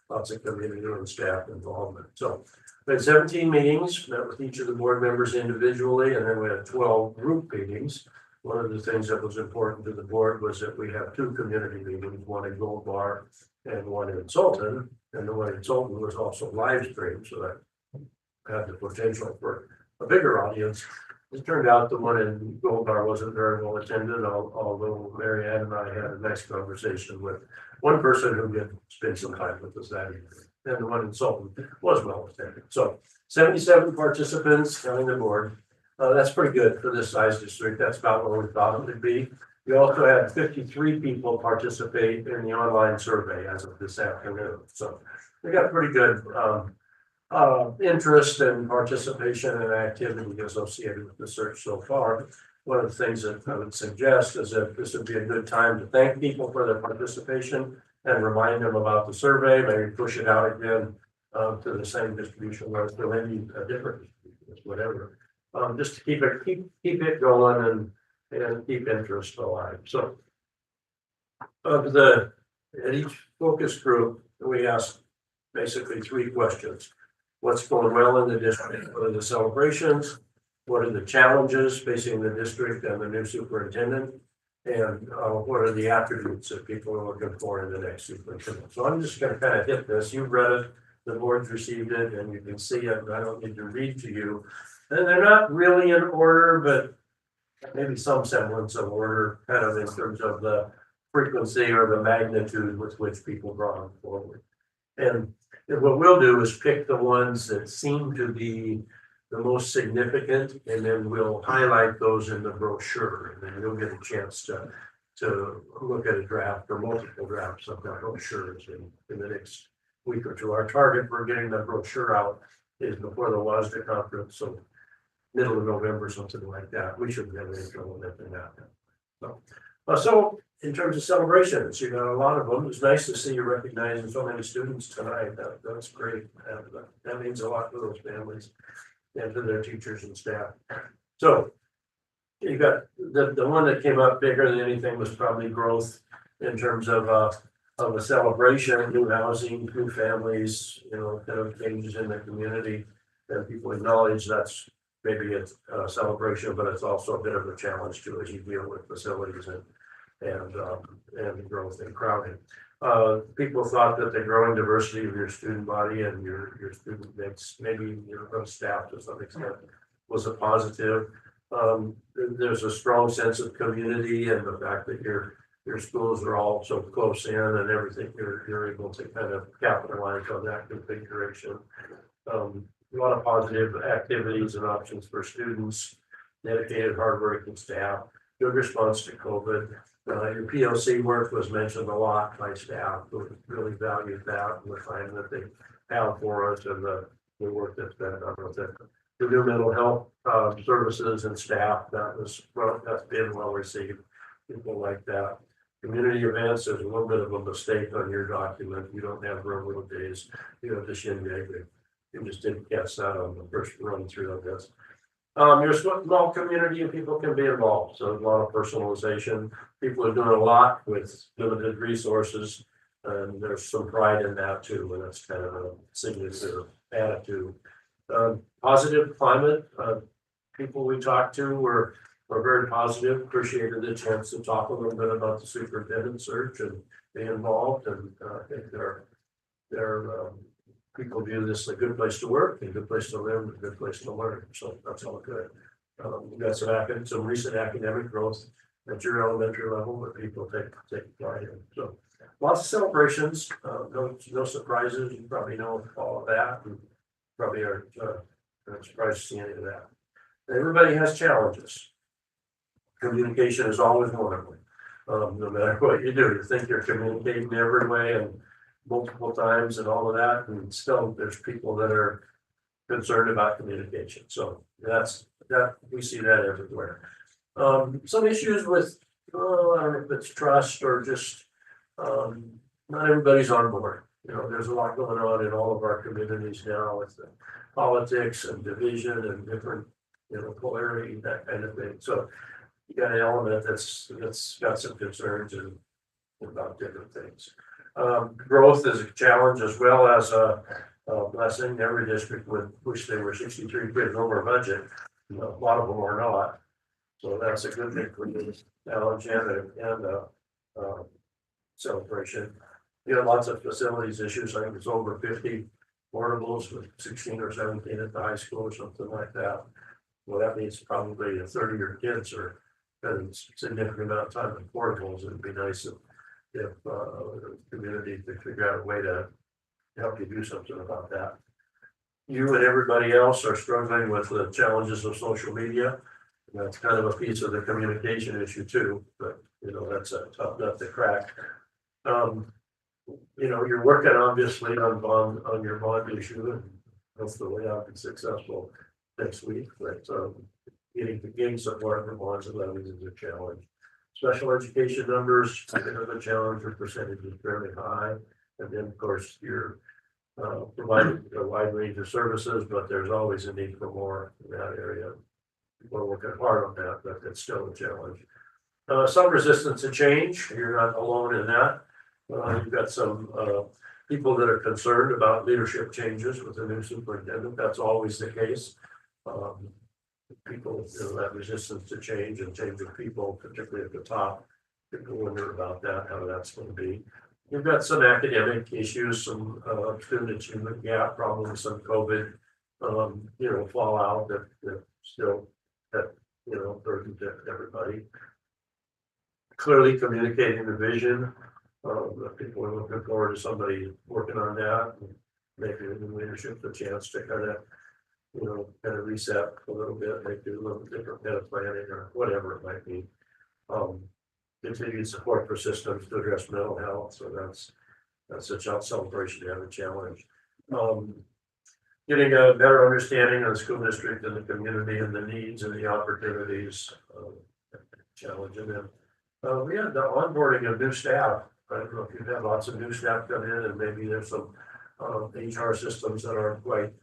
lots of community and staff involvement. So we had 17 meetings, met with each of the board members individually, and then we had 12 group meetings. One of the things that was important to the board was that we have 2 community meetings, one in Gold Bar and one in Sultan. And the one in Sultan was also live streamed, so that had the potential for a bigger audience. It turned out the one in Gold Bar wasn't very well attended, although Mary Ann and I had a nice conversation with one person who did spend some time with us that evening. And the one in Sultan was well attended. So 77 participants counting the board. That's pretty good for this size district. That's about what we thought it would be. We also had 53 people participate in the online survey as of this afternoon. So we got pretty good interest and participation and activity associated with the search so far. One of the things that I would suggest is that this would be a good time to thank people for their participation and remind them about the survey, maybe push it out again to the same distribution list or maybe a different distribution, whatever. Just to keep it going and keep interest alive. So at each focus group, we asked basically 3 questions. What's going well in the district? What are the celebrations? What are the challenges facing the district and the new superintendent? And what are the attributes that people are looking for in the next superintendent? So I'm just going to kind of hit this. You've read it, the board's received it, and you can see it. I don't need to read to you. And they're not really in order, but maybe some semblance of order, kind of in terms of the frequency or the magnitude with which people draw them forward. And what we'll do is pick the ones that seem to be the most significant, and then we'll highlight those in the brochure, and then you'll get a chance to look at a draft or multiple drafts of that brochures in the next week or two. Our target for getting the brochure out is before the WASDA conference, so middle of November, something like that. We shouldn't have any trouble making that. So in terms of celebrations, you got a lot of them. It's nice to see you recognizing so many students tonight. That's great. And that means a lot to those families and to their teachers and staff. So you got the one that came up bigger than anything was probably growth in terms of a celebration, new housing, new families, kind of changes in the community. And people acknowledge that's maybe it's a celebration, but it's also a bit of a challenge too as you deal with facilities and growth and crowding. People thought that the growing diversity of your student body and your student mix, maybe your own staff to some extent, was a positive. There's a strong sense of community and the fact that your schools are all so close in and everything, you're able to kind of capitalize on that configuration. A lot of positive activities and options for students, dedicated, hardworking staff, good response to COVID. Your POC work was mentioned a lot by staff who really valued that and the time that they have for us and the work that's been done with it. The new mental health services and staff, that's been well received. People like that. Community events, there's a little bit of a mistake on your document. You don't have railroad days, you have the shindig. You just didn't catch that on the first run through of this. Your small community and people can be involved. So a lot of personalization. People are doing a lot with limited resources. And there's some pride in that too. And that's kind of a signature attitude. Positive climate. People we talked to were very positive, appreciated the chance to talk a little bit about the superintendent search and be involved. And I think they're people view this as a good place to work, a good place to live, a good place to learn. So that's all good. We've got some recent academic growth at your elementary level that people take pride in. So lots of celebrations, no surprises. You probably know all of that and probably are not surprised to see any of that. Everybody has challenges. Communication is always one of them. No matter what you do, you think you're communicating every way and multiple times and all of that, and still there's people that are concerned about communication. So we see that everywhere. Some issues with I don't know if it's trust or just not everybody's on board. There's a lot going on in all of our communities now with the politics and division and different polarity, that kind of thing. So you got an element that's got some concerns and about different things. Growth is a challenge as well as a blessing. Every district would wish they were 63 kids over budget. A lot of them are not. So that's a good thing for the challenge and a celebration. You know, lots of facilities issues. I think it's over 50 portables with 16 or 17 at the high school or something like that. Well, that means probably 30 of your kids are spending a significant amount of time in portables. It'd be nice if the community could figure out a way to help you do something about that. You and everybody else are struggling with the challenges of social media. And that's kind of a piece of the communication issue too, but you know, that's a tough nut to crack. You know, you're working obviously on your bond issue, and hopefully I'll be successful next week, but getting support for bonds and levies is a challenge. Special education numbers, another challenge, your percentage is fairly high, and then of course you're providing a wide range of services, but there's always a need for more in that area. People are working hard on that, but it's still a challenge. Some resistance to change, you're not alone in that. You've got some people that are concerned about leadership changes with the new superintendent. That's always the case. People, you know, that resistance to change and change of people, particularly at the top, people wonder about that, how that's going to be. You've got some academic issues, some student achievement gap problems, some COVID, you know, fallout that still that you know burden to everybody. Clearly communicating the vision. People are looking forward to somebody working on that, and making the leadership the chance to kind of reset a little bit, maybe do a little different kind of planning or whatever it might be. Continued support for systems to address mental health, so that's a child celebration to have a challenge. Getting a better understanding of the school district and the community and the needs and the opportunities, challenge. And then we had the onboarding of new staff. I don't know if you've had lots of new staff come in, and maybe there's some HR systems that aren't quite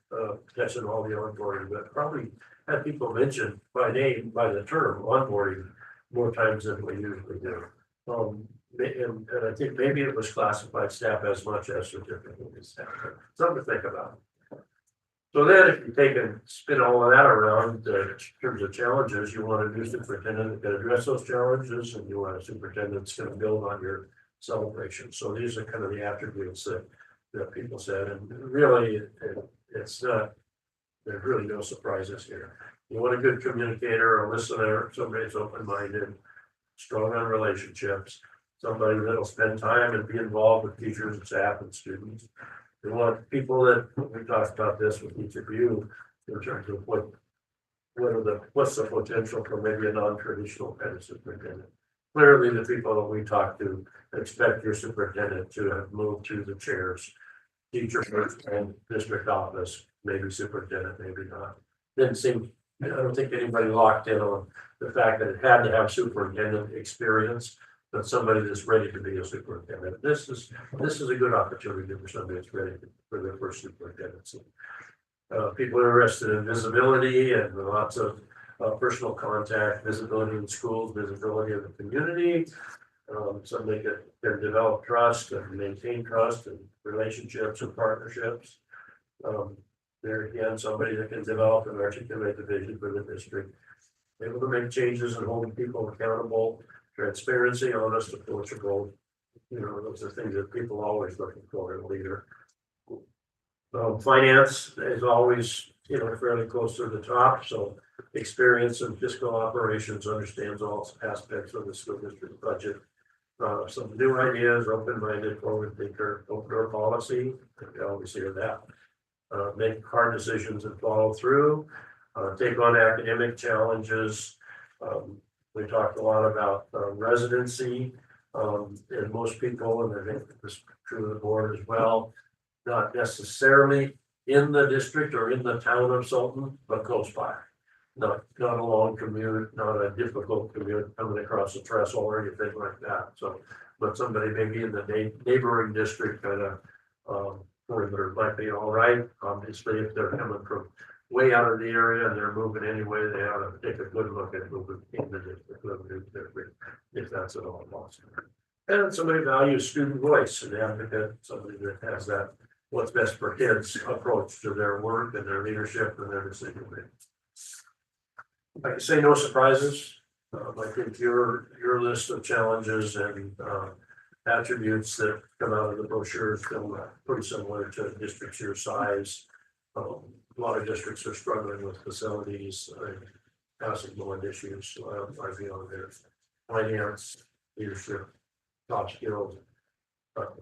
catching all the onboarding, but probably had people mentioned by name, by the term onboarding more times than we usually do. And I think maybe it was classified staff as much as certificate staff. Something to think about. So then if you take and spin all of that around in terms of challenges, you want a new superintendent that can address those challenges, and you want a superintendent that's going to build on your celebration. So these are kind of the attributes that people said, and really it's not, there's really no surprises here. You want a good communicator, a listener, somebody that's open-minded, strong on relationships, somebody that'll spend time and be involved with teachers and staff and students. You want people that, we talked about this with each of you in terms of what's the potential for maybe a non-traditional kind of superintendent. Clearly, the people that we talk to expect your superintendent to have moved through the chairs, teacher first and district office, maybe superintendent, maybe not. Didn't seem, I don't think anybody locked in on the fact that it had to have superintendent experience, but somebody that's ready to be a superintendent. This is a good opportunity for somebody that's ready for their first superintendentcy. People are interested in visibility and lots of personal contact, visibility in schools, visibility in the community. Somebody can develop trust and maintain trust and relationships and partnerships. There again, somebody that can develop and articulate the vision for the district. Able to make changes and hold people accountable, transparency, honest, approachable. You know, those are things that people are always looking for in a leader. Finance is always, you know, fairly close to the top. So experience in fiscal operations, understands all aspects of the school district budget. Some new ideas, open-minded, forward thinker, open door policy. You always hear that. Make hard decisions and follow through. Take on academic challenges. We talked a lot about residency. And most people, and I think this is true of the board as well, not necessarily in the district or in the town of Sultan, but close by. Not a long commute, not a difficult commute coming across the trestle or anything like that. So, but somebody maybe in the neighboring district kind of perimeter might be all right. Obviously, if they're coming from way out of the area and they're moving anyway, they ought to take a good look at moving in the district, if that's at all possible. And somebody values student voice and advocate, somebody that has that what's best for kids approach to their work and their leadership and their decision making. I can say no surprises. I think your list of challenges and attributes that come out of the brochure is pretty similar to districts your size. A lot of districts are struggling with facilities, housing bond issues, so I feel on there. Finance, leadership, top skills,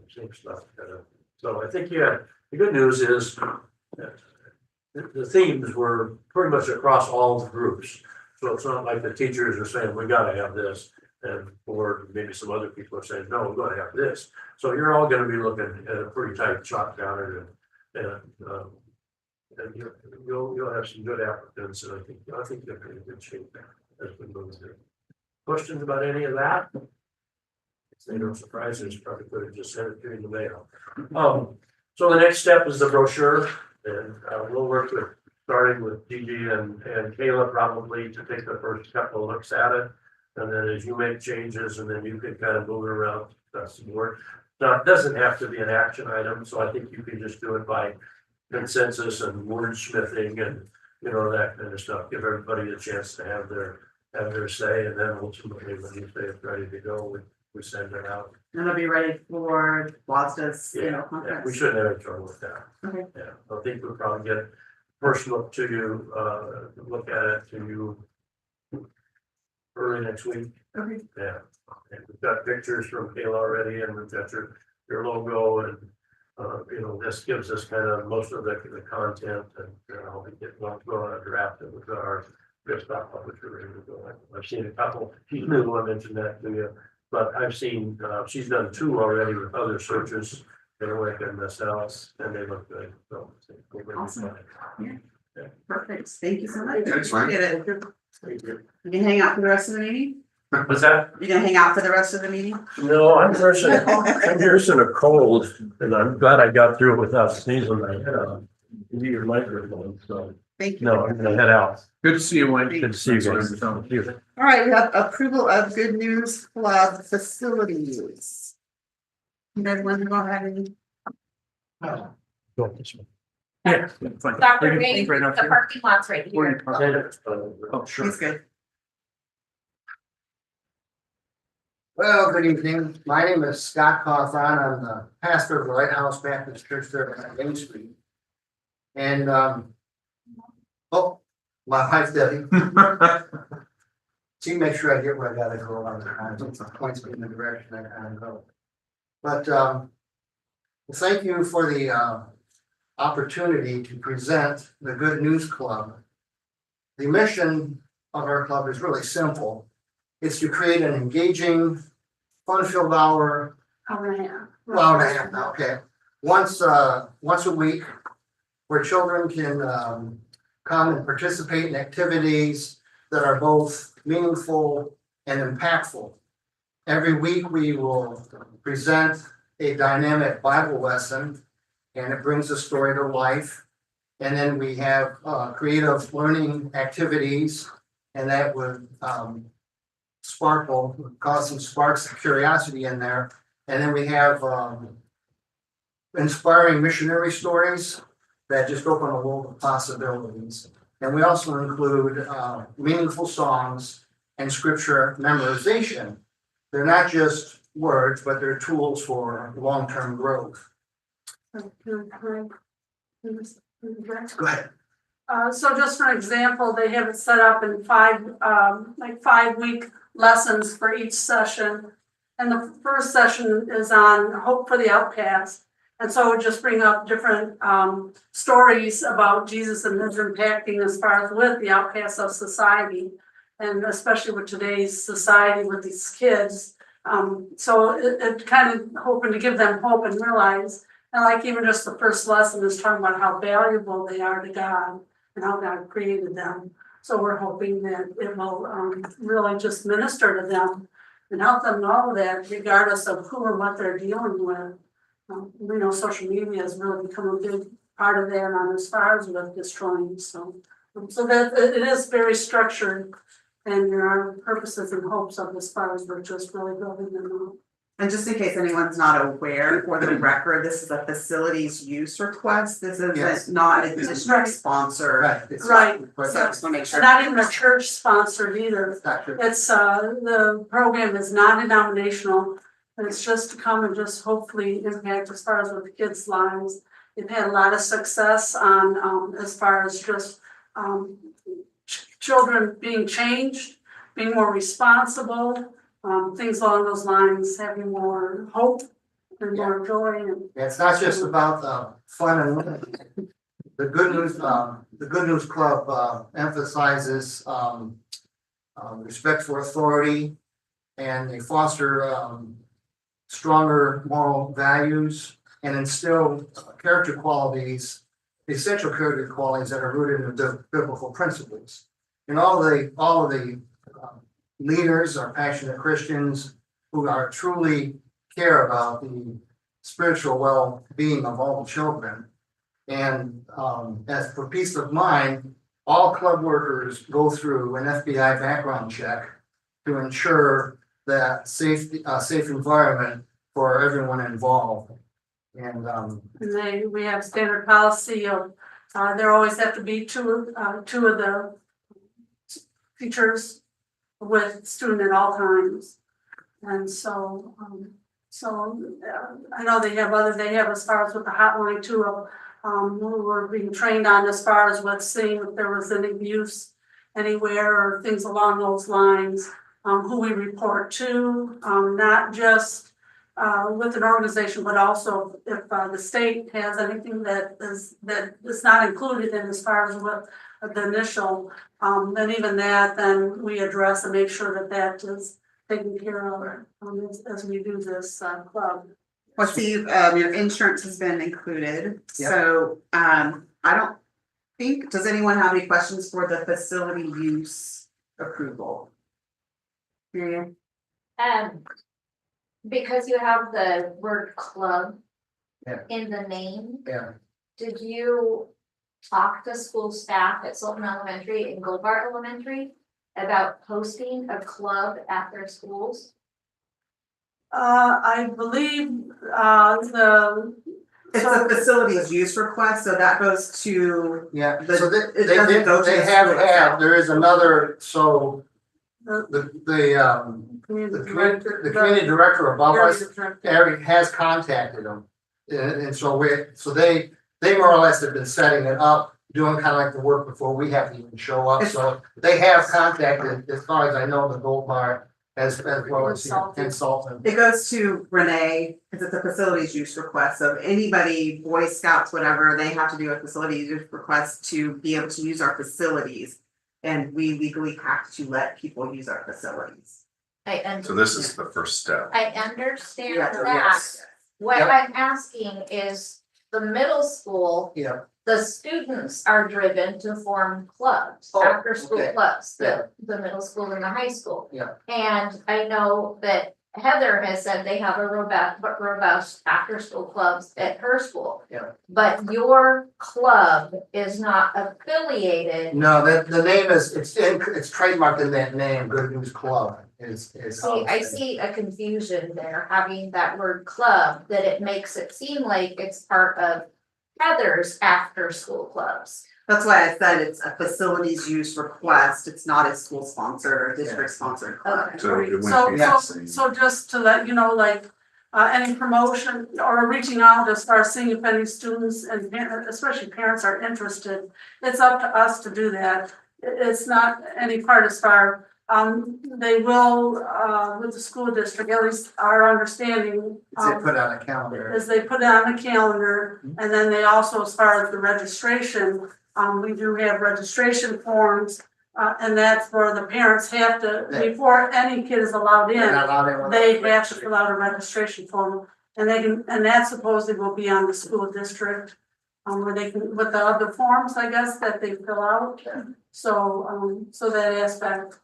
same stuff. So I think, yeah, the good news is that the themes were pretty much across all the groups. So it's not like the teachers are saying, we gotta have this, and or maybe some other people are saying, no, we're gonna have this. So you're all gonna be looking at a pretty tight shot counter and you'll have some good applicants, and I think they're in good shape as we move through. Questions about any of that? If they don't surprise us, probably could have just sent it through in the mail. So the next step is the brochure, and we'll work with, starting with Gigi and Kayla probably to take the first couple of looks at it. And then as you make changes, and then you can kind of move it around, that's some work. Now, it doesn't have to be an action item, so I think you can just do it by consensus and wordsmithing and, that kind of stuff. Give everybody a chance to have their say, and then ultimately when you say it's ready to go, we send it out. And it'll be ready for WASDA's, Yeah, conference. we shouldn't have any trouble with that. Okay. Yeah, I think we'll probably get first look to you, look at it to you early next week. Okay. Yeah, and we've got pictures from Kayla already, and we've got your logo, and this gives us kind of most of the content, and I'll be getting on a draft it with our desktop publisher ready to go. I've seen a couple, she's new, I mentioned that to you, but I've seen, she's done 2 already with other searches. They're working themselves, and they look good, so. Awesome. Yeah. Perfect. Thank you so much. Thanks, Mike. Appreciate it. Thank you. You can hang out for the rest of the meeting? What's that? You gonna hang out for the rest of the meeting? No, I'm nursing a cold, and I'm glad I got through it without sneezing my head on. Your microphone, so. Thank you. No, I'm gonna head out. Good to see you, Wayne. Good to see you guys. Thank you. All right, we have approval of Good News Club facilities. You guys want to go ahead and? Go this one. Yeah. Fine. Dr. Ray, Right out the here. parking lot's right here. Oh, sure. He's good. Well, good evening. My name is Scott Cawthon. I'm the pastor of the Lighthouse Baptist Church there on Main Street. And, my wife's Debbie. She makes sure I get where I gotta go all the time. So it points me in the direction I kind of go. But, thank you for the, opportunity to present the Good News Club. The mission of our club is really simple. It's to create an engaging, fun-filled hour. Hour and a half now, okay. Once a week, where children can come and participate in activities that are both meaningful and impactful. Every week, we will present a dynamic Bible lesson, and it brings the story to life. And then we have creative learning activities, and that would cause some sparks of curiosity in there. And then we have inspiring missionary stories that just open a world of possibilities. And we also include meaningful songs and scripture memorization. They're not just words, but they're tools for long-term growth. Go ahead. So just for example, they have it set up in 5-week lessons for each session. And the first session is on hope for the outcast. And so just bring up different stories about Jesus and his impacting as far as with the outcasts of society. And especially with today's society with these kids. So it kind of hoping to give them hope and realize, and like even just the first lesson is talking about how valuable they are to God and how God created them. So we're hoping that it will really just minister to them and help them know that regardless of who or what they're dealing with, we know social media has really become a big part of that and as far as with destroying. So that it is very structured, and there are purposes and hopes of as far as we're just really building them up. And just in case anyone's not aware, for the record, this is a facilities use request. This is not a district sponsor. Right. Right. So I just want to make sure. Not even a church sponsored either. It's the program is non-denominational. And it's just to come and just hopefully impact as far as with the kids' lives. They've had a lot of success on, as far as just, children being changed, being more responsible, things along those lines, having more hope and more joy and. It's not just about fun and learning. The Good News Club emphasizes respect for authority, and they foster stronger moral values and instill character qualities, essential character qualities that are rooted in the biblical principles. And all of the leaders are passionate Christians who are truly care about the spiritual well-being of all children. And as for peace of mind, all club workers go through an FBI background check to ensure that safe environment for everyone involved. And We have standard policy of, there always have to be two of the teachers with student at all times. And so, I know they have as far as with the hotline too, we were being trained on as far as what's seeing if there was any abuse anywhere or things along those lines, who we report to, not just with an organization, but also if the state has anything that is not included in as far as what the initial, then even that, then we address and make sure that is taken care of as we do this club. Well, see, your insurance has been included, so, I don't think, does anyone have any questions for the facility use approval? Miriam? Because you have the word club Yeah. in the name, yeah, did you talk to school staff at Sultan Elementary and Goldbar Elementary about hosting a club at their schools? I believe It's a facilities use request, so that goes to, yeah. The- So it doesn't go to they the have school had, itself. there is another, so the community community director above us, Eric has contacted them. And so they more or less have been setting it up, doing kind of like the work before we have to even show up. So they have contacted, as far as I know, the Gold Bar as well as the consultant. it goes to Renee, because it's a facilities use request, so anybody, Boy Scouts, whatever, they have to do a facilities use request to be able to use our facilities. And we legally have to let people use our facilities. So this is the first step. I understand Yeah, that. yes. What Yep. I'm asking is the middle school, Yeah, the students are driven to form clubs, Oh, after school okay. clubs, Yeah. the middle school and the high school. Yeah. And I know that Heather has said they have a robust after school clubs at her school. Yeah. But your club is not affiliated. no, the name is, it's trademarked in that name, Good News Club is. See, I see a confusion there, having that word club, that it makes it seem like it's part of Heather's after school clubs. That's why I said it's a facilities use request, it's not a school sponsored or district sponsored club. Okay. So it wouldn't So, be the so, same. so just to let you know, like, any promotion or reaching out as far as seeing if any students and especially parents are interested, it's up to us to do that. It's not any part as far, they will, with the school district, at least our understanding. They put on a calendar. Is they put it on the calendar, and then they also, as far as the registration, we do have registration forms. And that's where the parents have to, before any kid is allowed in, They're not allowed in. they have to fill out a registration form. And they can, and that supposedly will be on the school district, where they can, with the other forms, I guess, that they fill out. So, so that aspect.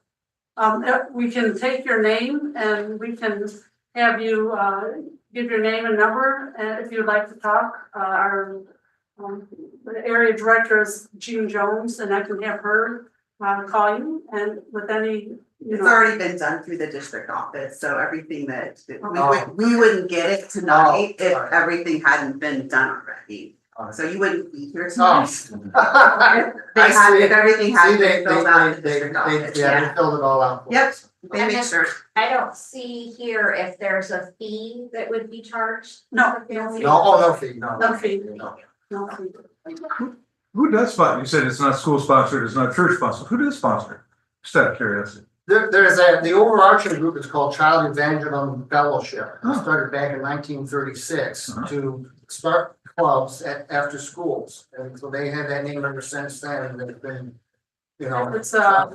We can take your name and we can have you, give your name and number, and if you'd like to talk, our, the area director is Jean Jones, and I can have her call you, and with any, you It's know. already been done through the district office, so everything that we wouldn't get it tonight if sorry. everything hadn't been done already. So you wouldn't be here Oh. tonight. They I have, see. if everything has See, been filled out in the they, district office, yeah, they filled it all out. for Yep. us. They make sure. I don't see here if there's a fee that would be charged. No, No, oh, no fee, no. no fee, No. no fee. Who does sponsor? You said it's not school sponsored, it's not church sponsored. Who does sponsor? Just out of curiosity. The overarching group is called Child Evangelism Fellowship. It Oh. started back in 1936 Uh-huh. to start clubs after schools. And so they had that name ever since then, and they've been, you know. It's a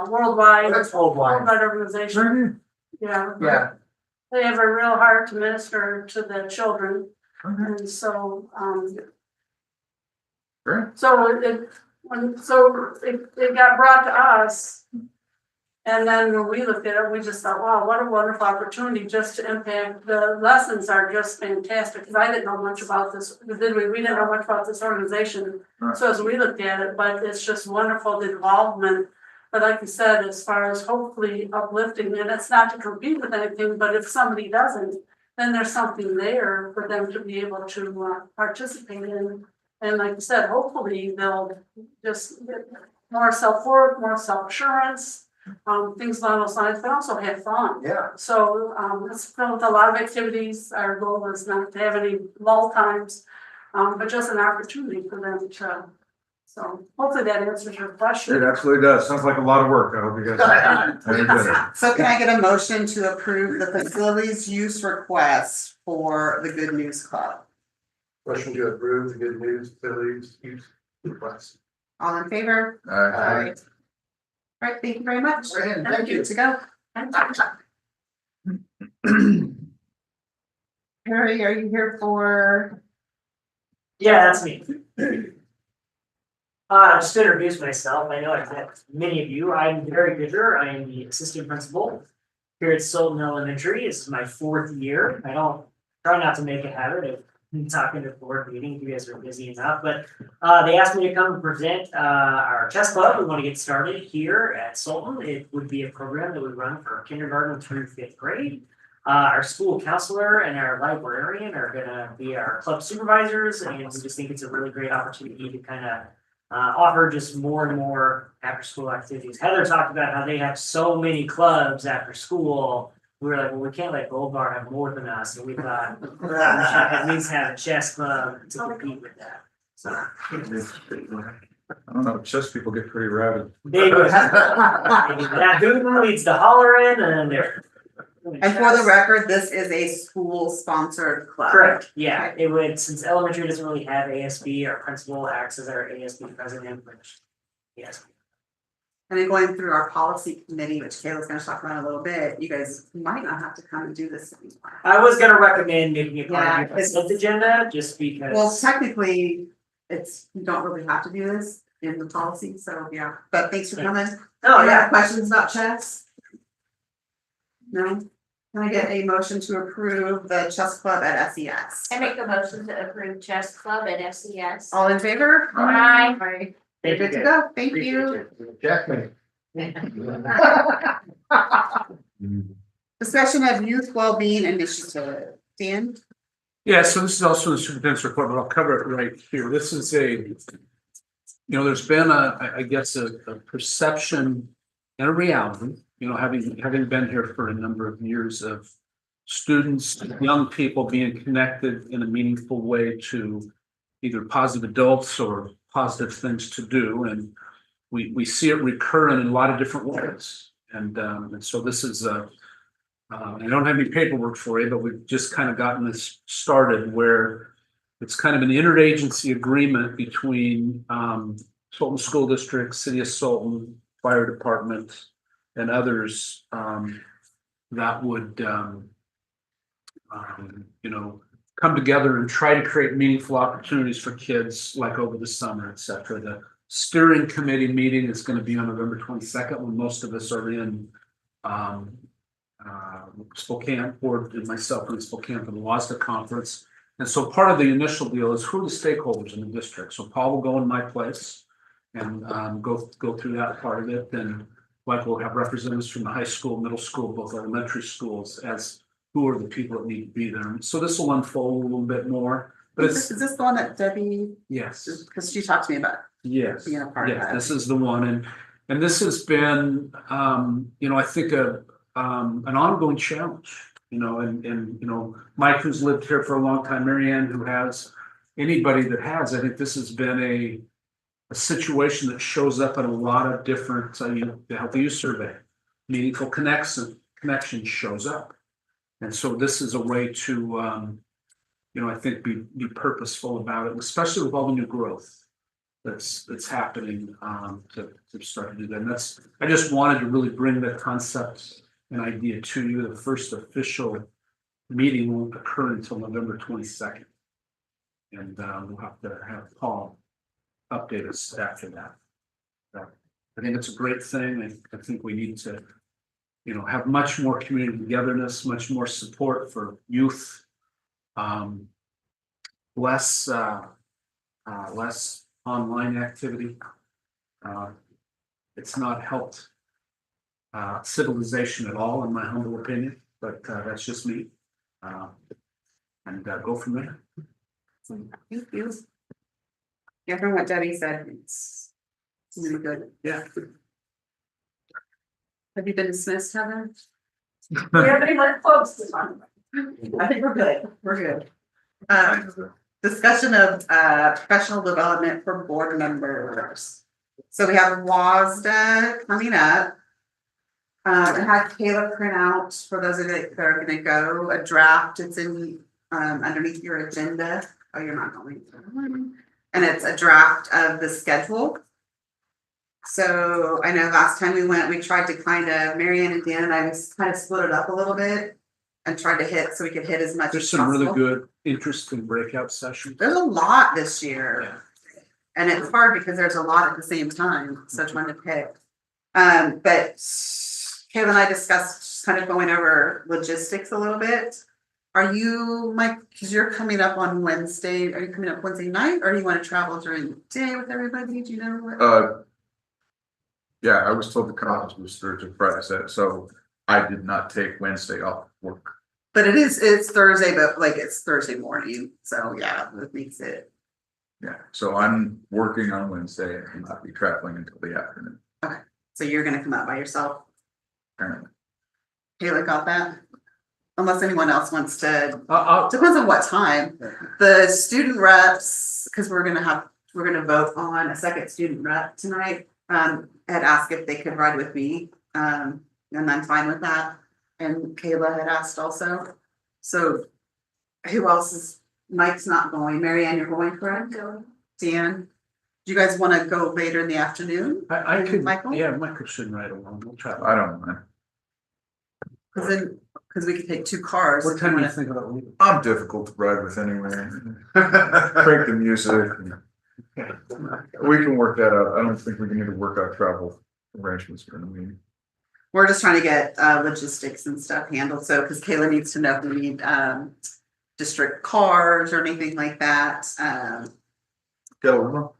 worldwide, That's worldwide. worldwide organization, yeah. Yeah, They have a real heart to minister to the children, and so, Great. so it got brought to us. And then when we looked at it, we just thought, wow, what a wonderful opportunity just to impact, the lessons are just fantastic, because I didn't know much about this, we didn't know much about this organization. Right. So as we looked at it, but it's just wonderful, the involvement. But like you said, as far as hopefully uplifting, and it's not to compete with anything, but if somebody doesn't, then there's something there for them to be able to participate in. And like you said, hopefully they'll just get more self-worth, more self-assurance, things along those lines, but also have fun. yeah. So it's filled with a lot of activities. Our goal is not to have any lull times, but just an opportunity for them to. So hopefully that answers your question. It absolutely does. Sounds like a lot of work. I hope you guys. Very good. So can I get a motion to approve the facilities use request for the Good News Club? Motion to approve the good news, Phillies, use request. All in favor? Aye. All right, thank you very much. Right, thank you. Good to go. Harry, are you here for? Yeah, that's me. Just to introduce myself, I know I've met many of you. I'm Gary Goodger. I am the assistant principal here at Sultan Elementary. This is my 4th year. I don't try not to make a habit of talking to board meetings. You guys are busy enough, but they asked me to come and present our chess club. We want to get started here at Sultan. It would be a program that we run for kindergarten through 5th grade. Our school counselor and our librarian are going to be our club supervisors, and we just think it's a really great opportunity to kind of offer just more and more after school activities. Heather talked about how they have so many clubs after school. We were like, well, we can't let Gold Bar have more than us, and we thought we should at least have a chess club to compete with that. So I don't know, chess people get pretty rabid. they would that Hooten leads to hollering, and they're And for the record, this is a school sponsored club. correct. Yeah, it would, since elementary doesn't really have ASB, our principal acts as our ASB president, which yes. And then going through our policy committee, which Kayla's gonna talk about in a little bit, you guys might not have to come and do this anymore. I was gonna recommend making it part Yeah, of your consent agenda, just because. Well, technically, you don't really have to do this in the policy, so yeah, but thanks for coming. Oh, Any yeah. other questions about chess? No? Can I get a motion to approve the chess club at SES? I make a motion to approve chess club at SES. All in favor? Aye. Aye. Thank Good you, to guys. go, thank you. Jackman. Discussion of youth well-being initiative, Dan? Yeah, so this is also the superintendent's report, but I'll cover it right here. This is there's been I guess a perception and a reality, having been here for a number of years of students, young people being connected in a meaningful way to either positive adults or positive things to do. And we see it recurring in a lot of different ways. And so this is I don't have any paperwork for you, but we've just kind of gotten this started where it's kind of an interagency agreement between Sultan School District, City of Sultan, Fire Department, and others that would come together and try to create meaningful opportunities for kids like over the summer, et cetera. The steering committee meeting is going to be on November 22nd when most of us are in Spokane, or myself in Spokane for the WASDA conference. And so part of the initial deal is who are the stakeholders in the district. So Paul will go in my place and go through that part of it. And like we'll have representatives from the high school, middle school, both elementary schools as who are the people that need to be there. So this will unfold a little bit more. But it's, Is this the one that Debbie, yes, because she talked to me about yes. being a part of Yeah, that? this is the one, and this has been, I think an ongoing challenge, and Mike, who's lived here for a long time, Mary Ann, who has, anybody that has, I think this has been a situation that shows up in a lot of different, the healthy use survey, meaningful connection shows up. And so this is a way to, I think be purposeful about it, especially with all the new growth that's happening, to start to do that. And I just wanted to really bring that concept and idea to you. The first official meeting won't occur until November 22nd. And we'll have to have Paul update us after that. I think it's a great thing. I think we need to, have much more community togetherness, much more support for youth. Less online activity. It's not helped civilization at all, in my humble opinion, but that's just me. And go from there. Thank you. Yeah, from what Debbie said, it's really good. Yeah. Have you been dismissed, Heather? Do you have any more quotes to talk about? I think we're good. We're good. Discussion of professional development for board members. So we have WASDA coming up. It has Kayla print out for those of you that are gonna go, a draft. It's in underneath your agenda. Oh, you're not going. And it's a draft of the schedule. So I know last time we went, we tried to Mary Ann and Dan and I was kind of split it up a little bit and tried to hit so we could hit as much There's as some possible. really good, interesting breakout sessions. There's a lot this year. Yeah. And it's hard because there's a lot at the same time, so trying to pick. But Kayla and I discussed just kind of going over logistics a little bit. Are you, Mike, because you're coming up on Wednesday, are you coming up Wednesday night or do you want to travel during the day with everybody? Do you know what? Yeah, I was told the conference was Thursday, Friday, so I did not take Wednesday off work. But it's Thursday, but like it's Thursday morning, so yeah, that makes it. Yeah, so I'm working on Wednesday and will not be traveling until the afternoon. Okay, so you're gonna come out by yourself? Apparently. Kayla got that? Unless anyone else wants to, I'll depends on what time. The student reps, because we're gonna vote on a second student rep tonight, had asked if they could ride with me, and I'm fine with that. And Kayla had asked also. So who else is, Mike's not going, Mary Ann, you're going, correct? Going. Dan, do you guys wanna go later in the afternoon? I could, Michael? yeah, Michael shouldn't ride along. We'll travel. I don't mind. Because we could take two cars. What if time do you wanna- think about leaving? I'm difficult to ride with anyway. Crank the music. We can work that out. I don't think we can even work out travel arrangements for the meeting. We're just trying to get logistics and stuff handled, so, because Kayla needs to know if we need district cars or anything like that. Go.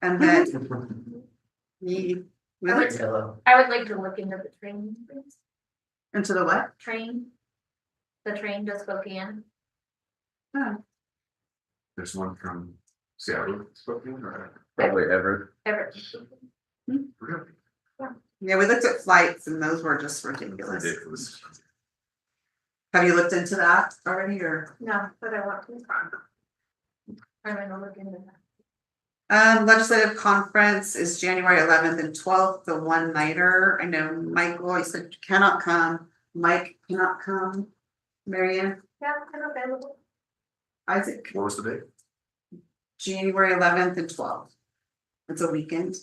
And then we looked I would like to look into the train, please. into the what? Train. The train to Spokane. There's one from Seattle, Probably ever. Ever. Yeah, we looked at flights and those were just ridiculous. ridiculous. Have you looked into that already or? No, but I want to. I'm gonna look into that. Legislative conference is January 11th and 12th, the one nighter. I know Michael, he said cannot come, Mike cannot come, Mary Ann, Yeah, I'm available. Isaac, What was the date? January 11th and 12th. It's a weekend.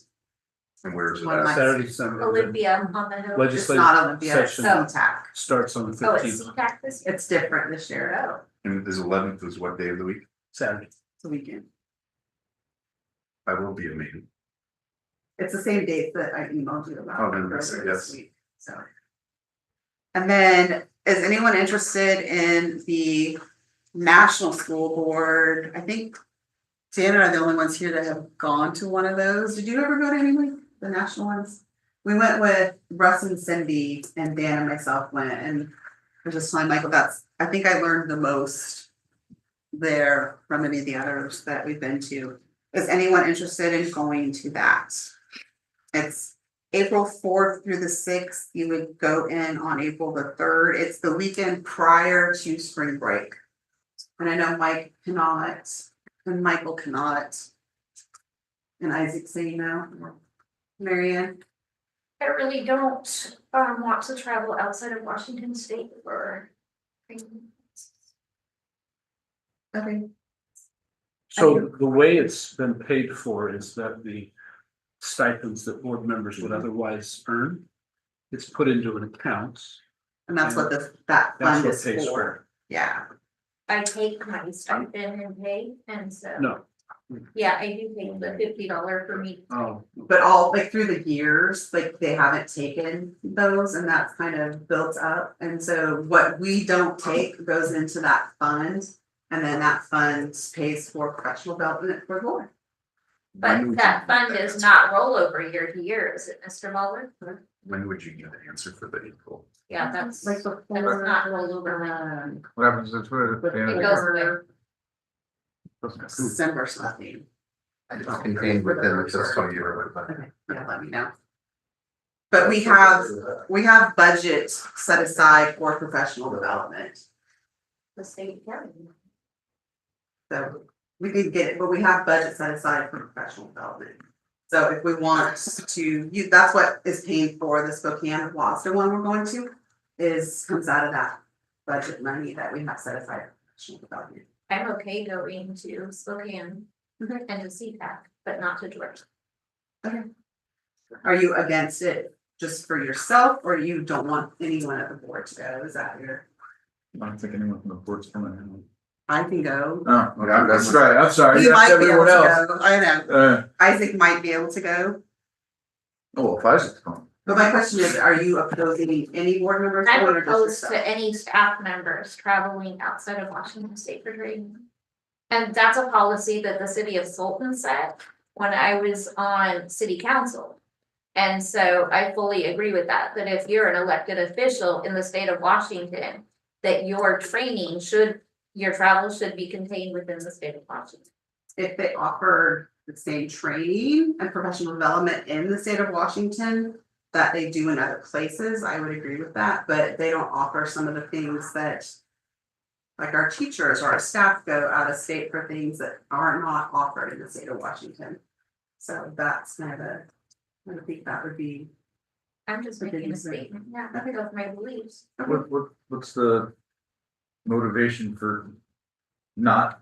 And where is it One at? night. Saturday, Sunday. Olympia on the hill. It's Legislative not Olympia, it's session CTAC. starts on the Oh, it's 15th, CTAC this year. It's different this year. Oh. And this 11th is what day of the week? Saturday. It's a weekend. I will be a meeting. It's the same date that I emailed you about. Oh, then that's- earlier this yes. week, so. And then, is anyone interested in the National School Board? I think Dan and I are the only ones here that have gone to one of those. Did you ever go to any of the national ones? We went with Russ and Cindy and Dan and myself went, and I was just telling Michael, I think I learned the most there from any of the others that we've been to. Is anyone interested in going to that? It's April 4th through the 6th. You would go in on April the 3rd. It's the weekend prior to spring break. And I know Mike cannot, and Michael cannot. And Isaac say no. Marianne? I really don't want to travel outside of Washington State for. Okay. So the way it's been paid for is that the stipends that board members would otherwise earn, it's put into an account. And that's what that That's fund what is pays for. Yeah. I take my stipend and pay, and so. No. Yeah, I do pay the $50 for me. Oh. But all like through the years, like they haven't taken those and that's kind of built up. And so what we don't take goes into that fund. And then that fund pays for professional development for the board. But that fund does not roll over year to year, is it, Mr. Muller? When would you get the answer for the April? Yeah, that's, Like that does not roll over. What happens is what? It goes away. December something. It's contained within the fiscal year. Okay, yeah, let me know. But we have budget set aside for professional development. The state county. So we can get it, but we have budget set aside for professional development. So if we want to, that's what is paying for the Spokane Gloucester one we're going to, comes out of that budget money that we have set aside for professional development. I'm okay going to Spokane and to CPAC, but not to Georgia. Okay. Are you against it just for yourself, or you don't want anyone at the board to go? Is that your? I don't think anyone from the board's coming in. I can go. Oh, okay, that's right, I'm sorry, You that's might be able everyone to else. go. I know. Uh, Isaac might be able to go. oh, if Isaac's coming. But my question is, are you opposing any board members? I'm going or just opposed yourself? to any staff members traveling outside of Washington State for training. And that's a policy that the city of Sultan set when I was on city council. And so I fully agree with that, that if you're an elected official in the state of Washington, that your travel should be contained within the state of Washington. If they offer the same training and professional development in the state of Washington that they do in other places, I would agree with that, but they don't offer some of the things that like our teachers or our staff go out of state for things that are not offered in the state of Washington. So that's kind of I think that would be. I'm just making a statement, yeah, I think of my beliefs. What's the motivation for not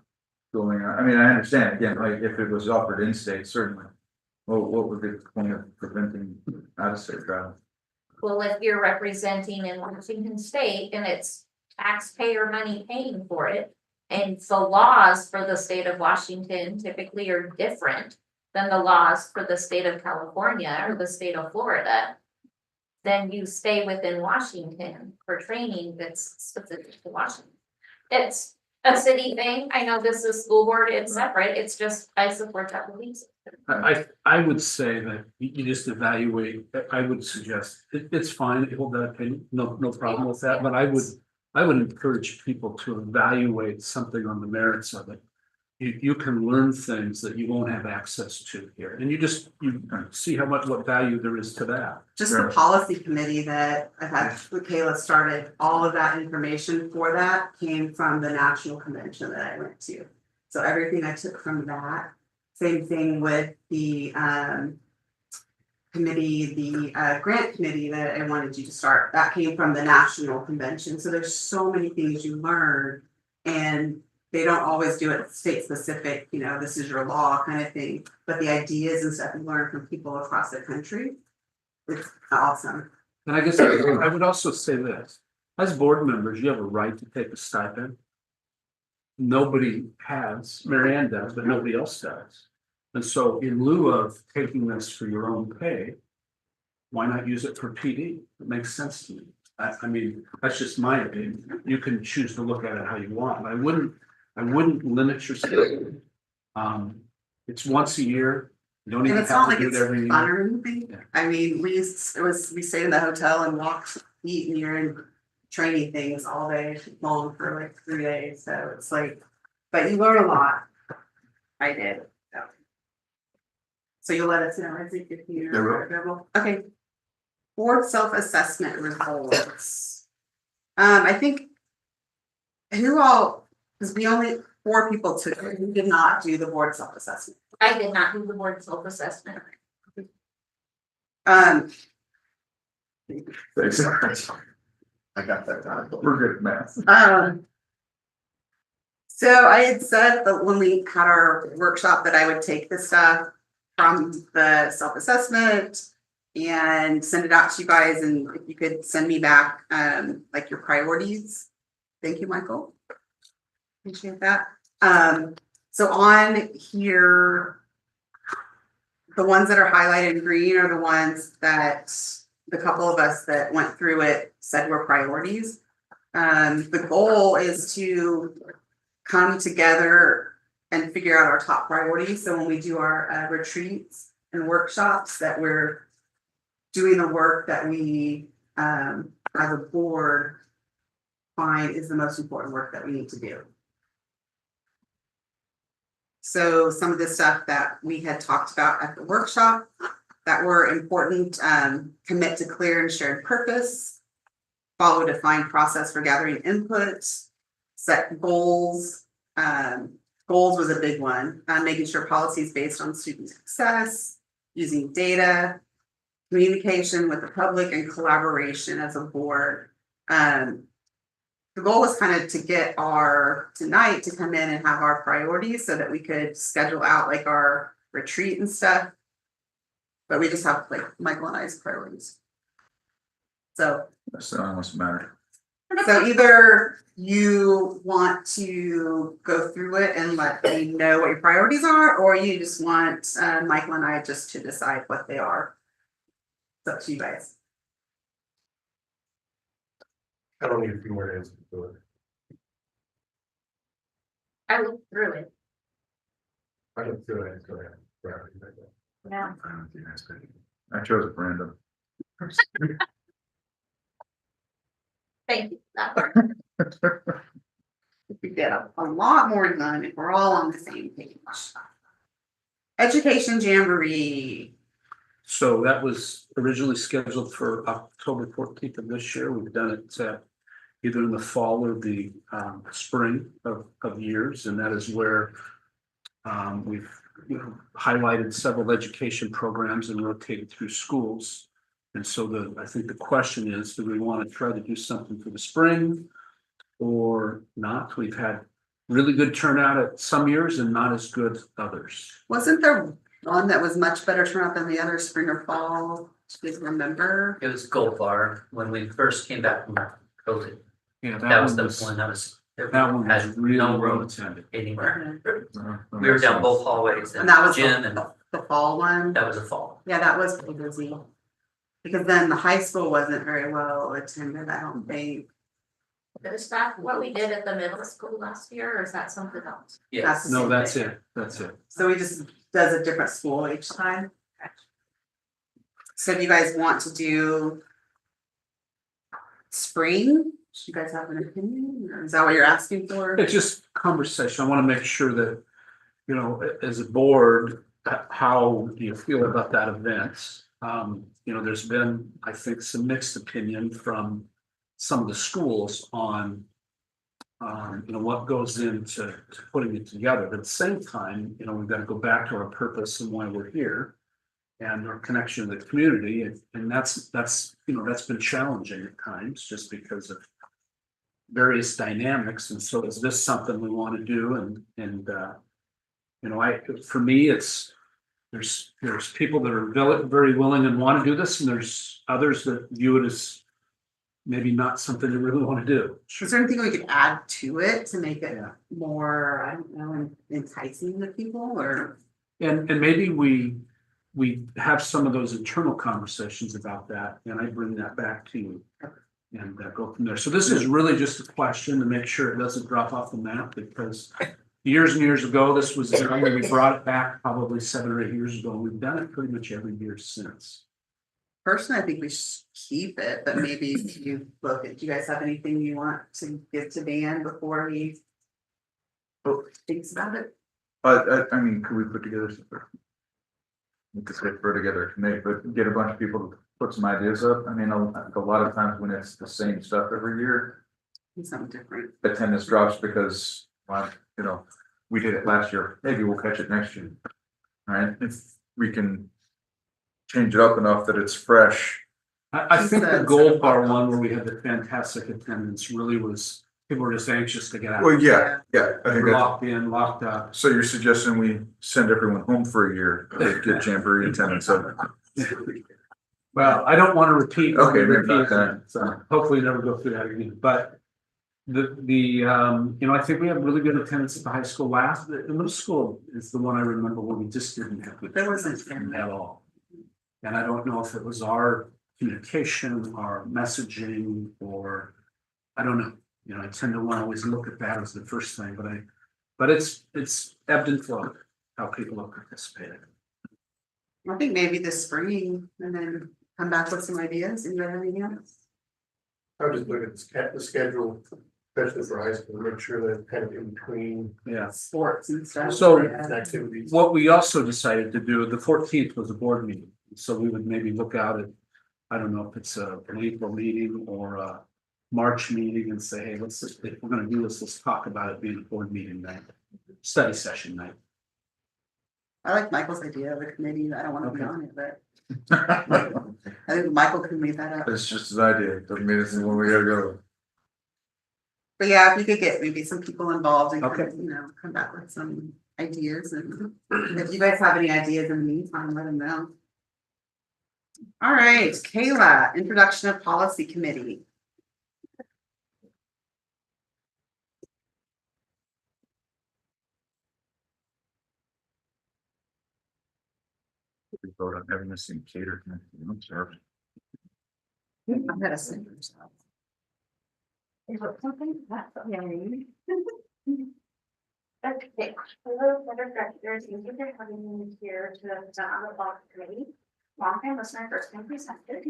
going on? I mean, I understand, again, like, if it was offered in-state, certainly. Well, what would be the point of preventing out-of-state travel? Well, if you're representing in Washington State and it's taxpayer money paying for it, and the laws for the state of Washington typically are different than the laws for the state of California or the state of Florida, then you stay within Washington for training that's specific to Washington. It's a city thing. I know this is school board, it's separate. It's just, I support that belief system. I would say that you just evaluate, I would suggest, it's fine, hold that opinion, no problem with that, but I would encourage people to evaluate something on the merits of it. You can learn things that you won't have access to here, and you see what value there is to that. Just the policy committee that I had with Kayla started, all of that information for that came from the national convention that I went to. So everything I took from that, same thing with the committee, the grant committee that I wanted you to start, that came from the national convention. So there's so many things you learn, and they don't always do it state specific, this is your law kind of thing, but the ideas and stuff you learn from people across the country, it's awesome. And I guess I would also say this, as board members, you have a right to take a stipend. Nobody has, Marianne does, but nobody else does. And so in lieu of taking this for your own pay, why not use it for PD? It makes sense to me. I mean, that's just my opinion. You can choose to look at it how you want. I wouldn't limit yourself. It's once a year. You don't And even it's not have like to do it's it every fun year. or anything. I mean, we stayed in the hotel and walked, eat, and you're in training things all day long for like 3 days. So it's like, but you learn a lot. I did. So you'll let us know, as if you're I will. available. Okay. Board self-assessment results. I think. Who all, because we only, 4 people took it, who did not do the board self-assessment. I did not do the board self-assessment. Thanks. I got that done. We're good at math. So I had said that when we had our workshop that I would take the stuff from the self-assessment and send it out to you guys, and if you could send me back like your priorities. Thank you, Michael. Appreciate that. So on here, the ones that are highlighted in green are the ones that the couple of us that went through it said were priorities. The goal is to come together and figure out our top priorities. So when we do our retreats and workshops, that we're doing the work that we as a board find is the most important work that we need to do. So some of the stuff that we had talked about at the workshop that were important, commit to clear and shared purpose, follow a defined process for gathering input, set goals. Goals was a big one, making sure policies based on student success, using data, communication with the public, and collaboration as a board. The goal was kind of to get tonight to come in and have our priorities so that we could schedule out like our retreat and stuff. But we just have like Michael and I's priorities. So That's the honest matter. So either you want to go through it and let me know what your priorities are, or you just want Michael and I just to decide what they are. It's up to you guys. I don't need a few more days to do it. I looked through it. I don't feel it. Go ahead. Yeah. I chose it random. Thank you. That part. We get a lot more done if we're all on the same page. Education Jamboree. So that was originally scheduled for October 14th of this year. We've done it either in the fall or the spring of years, and that is where we've highlighted several education programs and rotated through schools. And so I think the question is, do we want to try to do something for the spring or not? We've had really good turnout at some years and not as good others. Wasn't there one that was much better turnout than the other, spring or fall? Do you remember? It was Gold Bar when we first came back from COVID. Yeah, That was the one that was. That one was had really no well room attended. anywhere. We were down both hallways And that was gym and the fall one? that was a fall. Yeah, that was pretty busy. Because then the high school wasn't very well attended, I don't think. Is that what we did at the middle school last year, or is that something else? Yes. No, that's it. That's it. So we just does a different school each time. So do you guys want to do spring? Do you guys have an opinion, or is that what you're asking for? It's just conversation. I want to make sure that, you know, as a board, how do you feel about that event? You know, there's been, I think, some mixed opinion from some of the schools on, you know, what goes into putting it together. But at the same time, you know, we've got to go back to our purpose and why we're here and our connection to the community. And that's, you know, that's been challenging at times just because of various dynamics. And so is this something we want to do? And you know, for me, there's people that are very willing and want to do this, and there's others that view it as maybe not something they really want to do. Is there anything we could add to it to make it more, I don't know, enticing to people, or? And maybe we have some of those internal conversations about that, and I bring that back to you and go from there. So this is really just a question to make sure it doesn't drop off the map, because years and years ago, this was, we brought it back probably 7 or 8 years ago. We've done it pretty much every year since. Personally, I think we should keep it, but maybe if you look at, do you guys have anything you want to give to Dan before we thinks about it. I mean, could we put together something? We could say put together a committee, but get a bunch of people to put some ideas up. I mean, a lot of times when it's the same stuff every year, It's something different. attendance drops because, well, you know, we did it last year, maybe we'll catch it next year. Right, if we can change it up enough that it's fresh. I think the gold bar one where we had the fantastic attendance really was, people were just anxious to get out. Well, yeah, I think that's, Locked in, locked out. so you're suggesting we send everyone home for a year to get jamboree attendance up? Well, I don't want to repeat. Okay, maybe not that. So hopefully never go through that again, but you know, I think we have really good attendance at the high school. The middle school is the one I remember where we just didn't have good. There wasn't attendance at all. And I don't know if it was our communication, our messaging, or I don't know. You know, I tend to want to always look at that as the first thing, but it's ebbed and flowed how people have participated. I think maybe this spring and then come back with some ideas. And you have anything else? I would just look at the schedule, especially for high school, make sure that it's kind of in between. Yeah. Sports and stuff. So activities. what we also decided to do, the 14th was a board meeting. So we would maybe look out at, I don't know if it's an April meeting or a March meeting and say, hey, if we're gonna do this, let's talk about it being a board meeting night, study session night. I like Michael's idea of a committee. I don't want to be on it, but I think Michael can make that up. It's just his idea, doesn't mean it's the one we gotta go. But yeah, if we could get maybe some people involved and Okay. you know, come back with some ideas, and if you guys have any ideas in the meantime, let them know. All right, Kayla, introduction of policy committee. We vote on having this thing catered. I'm sorry. I'm gonna send yourself. Okay, hello, board of directors, thank you for having me here to present on the policy committee. Long time listener, first time presented.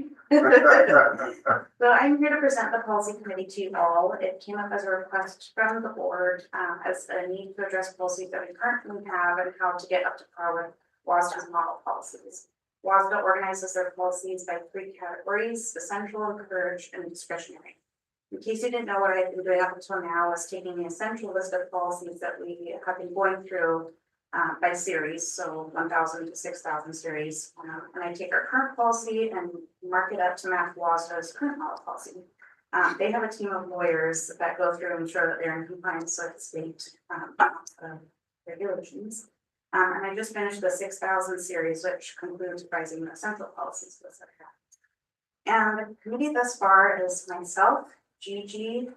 So I'm here to present the policy committee to you all. It came up as a request from the board as a need to address policies that we currently have and how to get up to par with WASDA's model policies. WASDA organizes their policies by 3 categories: essential, encouraged, and discretionary. In case you didn't know, what I've been doing up until now is taking the essential list of policies that we have been going through by series, so 1,000 to 6,000 series, and I take our current policy and mark it up to match WASDA's current model policy. They have a team of lawyers that go through and ensure that they're in compliance with state regulations. And I just finished the 6,000 series, which concludes revising the central policies list that I have. And the committee thus far is myself, Gigi,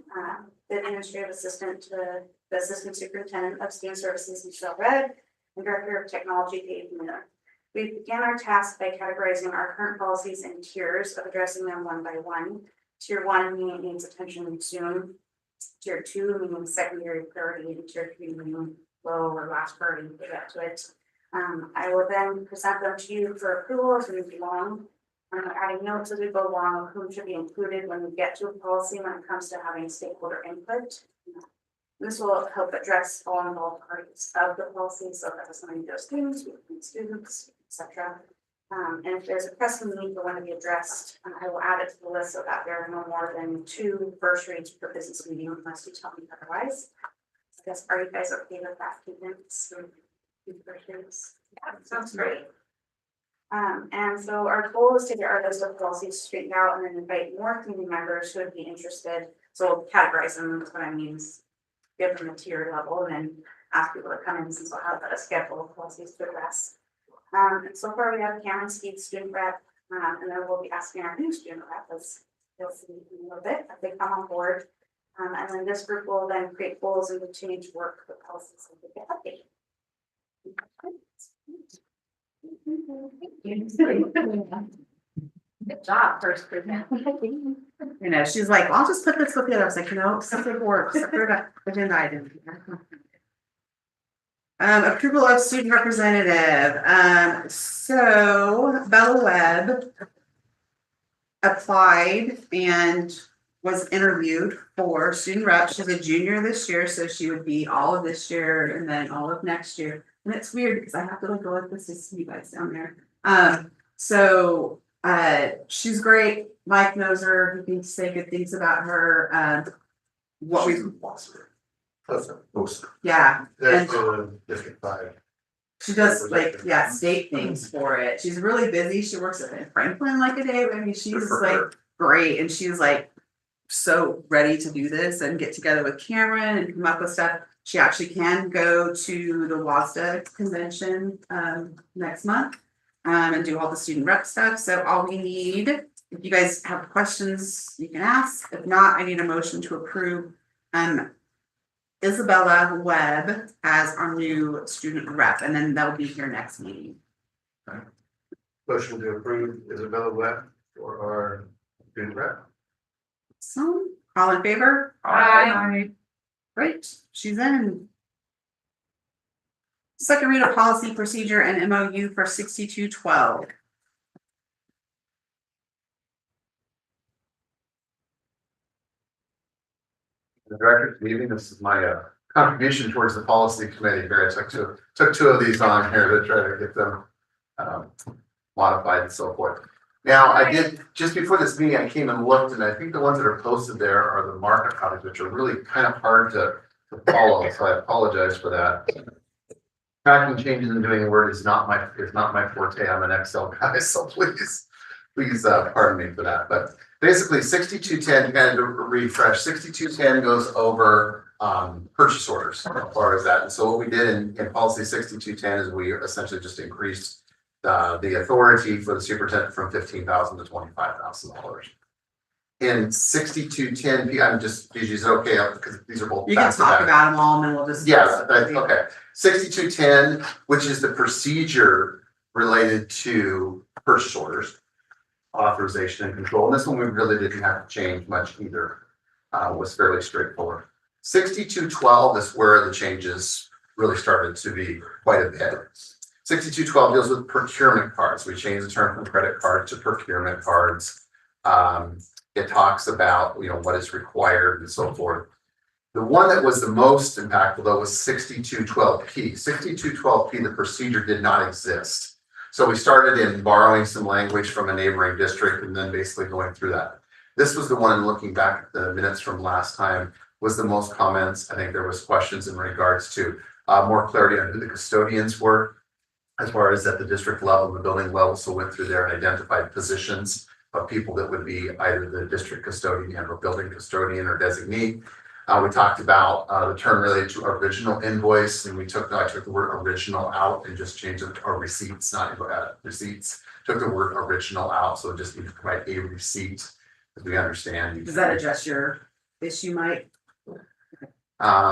the administrative assistant to the assistant superintendent of student services, Michelle Red, and director of technology, Dave Miller. We began our task by categorizing our current policies in tiers of addressing them one by one. Tier 1 meaning it needs attention soon. Tier 2 meaning secondary priority, and Tier 3 meaning low or last priority to get to it. I will then present them to you for approval as we move along. I'm adding notes as we go along of whom should be included when we get to a policy when it comes to having stakeholder input. This will help address all involved parties of the policy, so that is something to students, etc. And if there's a pressing need for one to be addressed, I will add it to the list so that there are no more than 2 first reads per business meeting unless you tell me otherwise. I guess, are you guys okay with that? 2 minutes? 2 first reads? Yeah, sounds great. And so our goal is to get our list of policies straightened out and then invite more community members who would be interested. So we'll categorize them, that's what I mean. Give them a tier level and then ask people to come in since we'll have a schedule of policies to address. And so far we have Cameron Steed, student rep, and then we'll be asking our new student rep, as you'll see in a little bit, if they come on board. And then this group will then create goals and continue to work with policies as we get updated. Good job, first present. You know, she's like, well, I'll just put this with it. I was like, no, separate work, separate agenda item. Approval of student representative. So Bella Webb applied and was interviewed for student rep. She's a junior this year, so she would be all of this year and then all of next year. And it's weird because I have to like go like this to see you guys down there. She's great. Mike knows her. He can say good things about her. What we, yeah. That's And District 5. she does like, yeah, state things for it. She's really busy. She works at Franklin like a day. I mean, she's like great. And she's like so ready to do this and get together with Cameron and come up with stuff. She actually can go to the WASDA convention next month and do all the student rep stuff. So all we need, if you guys have questions, you can ask. If not, I need a motion to approve Isabella Webb as our new student rep, and then they'll be here next meeting. Motion to approve Isabella Webb for our student rep. So, all in favor? Aye. Great, she's in. Second read of policy procedure and MOU for 6212. The director's meeting, this is my contribution towards the policy committee here. I took two of these on here to try to get them modified and so forth. Now, I did, just before this meeting, I came and looked, and I think the ones that are posted there are the markup copies, which are really kind of hard to follow, so I apologize for that. Tracking changes and doing Word is not my forte. I'm an Excel guy, so please pardon me for that. But basically 6210, kind of refresh, 6210 goes over purchase orders as far as that. And so what we did in policy 6210 is we essentially just increased the authority for the superintendent from $15,000 to $25,000. In 6210, I'm just, is it okay? Because these are both. You can talk about them all and then we'll just. Yeah, okay. 6210, which is the procedure related to purchase orders, authorization and control. And this one we really didn't have to change much either. Was fairly straightforward. 6212 is where the changes really started to be quite a bit. 6212 deals with procurement cards. We changed the term from credit card to procurement cards. It talks about, what is required and so forth. The one that was the most impactful though was 6212P. 6212P, the procedure did not exist. So we started in borrowing some language from a neighboring district and then basically going through that. This was the one, looking back at the minutes from last time, was the most comments. I think there was questions in regards to more clarity on who the custodians were, as far as at the district level, the building level. So went through there and identified positions of people that would be either the district custodian or building custodian or designee. We talked about the term related to original invoice, and I took the word original out and just changed it to receipts, not receipts. Took the word original out, so just need to provide a receipt, as we understand. Does that address your issue, Mike?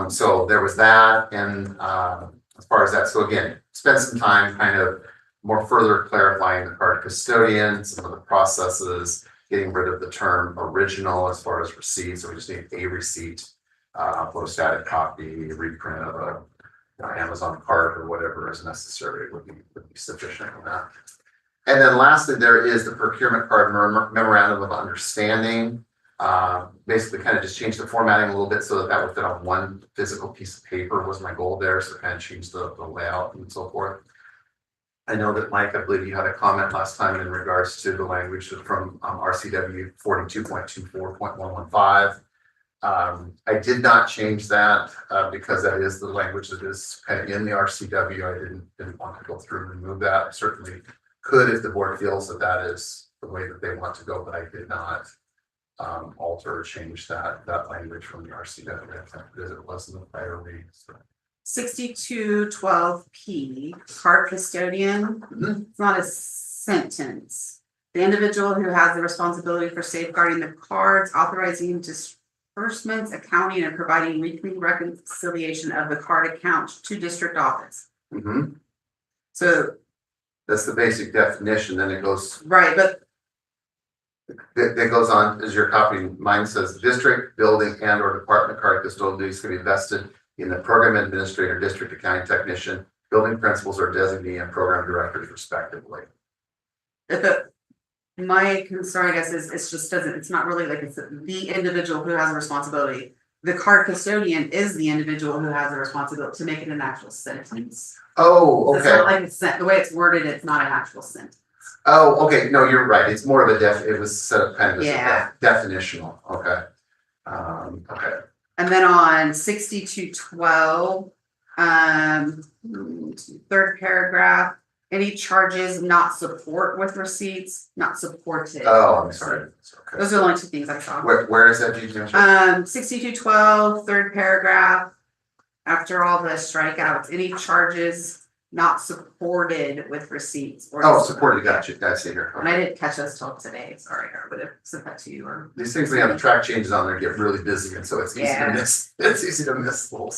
So there was that, and as far as that, so again, spend some time kind of more further clarifying the card custodian, some of the processes, getting rid of the term original as far as receipts. So we just need a receipt, photostatic copy, reprint of a Amazon card or whatever is necessary would be sufficient on that. And then lastly, there is the procurement card memorandum of understanding. Basically kind of just changed the formatting a little bit so that would fit on one physical piece of paper was my goal there. So kind of changed the layout and so forth. I know that Mike, I believe you had a comment last time in regards to the language from RCW 42.24.115. I did not change that because that is the language that is kind of in the RCW. I didn't want to go through and remove that. I certainly could if the board feels that that is the way that they want to go, but I did not alter or change that language from the RCW because it wasn't the prior read. So. 6212P, card custodian. It's not a sentence. The individual who has the responsibility for safeguarding the cards, authorizing disbursements, accounting, and providing weekly reconciliation of the card account to district office. So that's the basic definition. Then it goes right, but that goes on as your copy. Mine says district, building, and or department card custodial duties can be vested in the program administrator, district accounting technician, building principals or designee, and program directors respectively. That My concern, I guess, is it's just doesn't, it's not really like it's the individual who has a responsibility. The card custodian is the individual who has a responsibility to make it an actual sentence. Oh, It's not okay. like it's the way it's worded, it's not an actual sentence. Oh, okay, no, you're right, it's more of a it was set up kind of as a Yeah. definitional, okay. Okay, And then on 6212, third paragraph, any charges not support with receipts, not supported. oh, I'm sorry, okay. Those are the only two things I saw. Where is that, Gigi? 6212, third paragraph. After all the strikeouts, any charges not supported with receipts. Or Oh, supported, gotcha, I see here. And I didn't catch those till today, sorry, I would have sent that to you or. These things, when you have the track changes on there, get really busy, and so it's easy to Yeah. miss, it's easy to miss little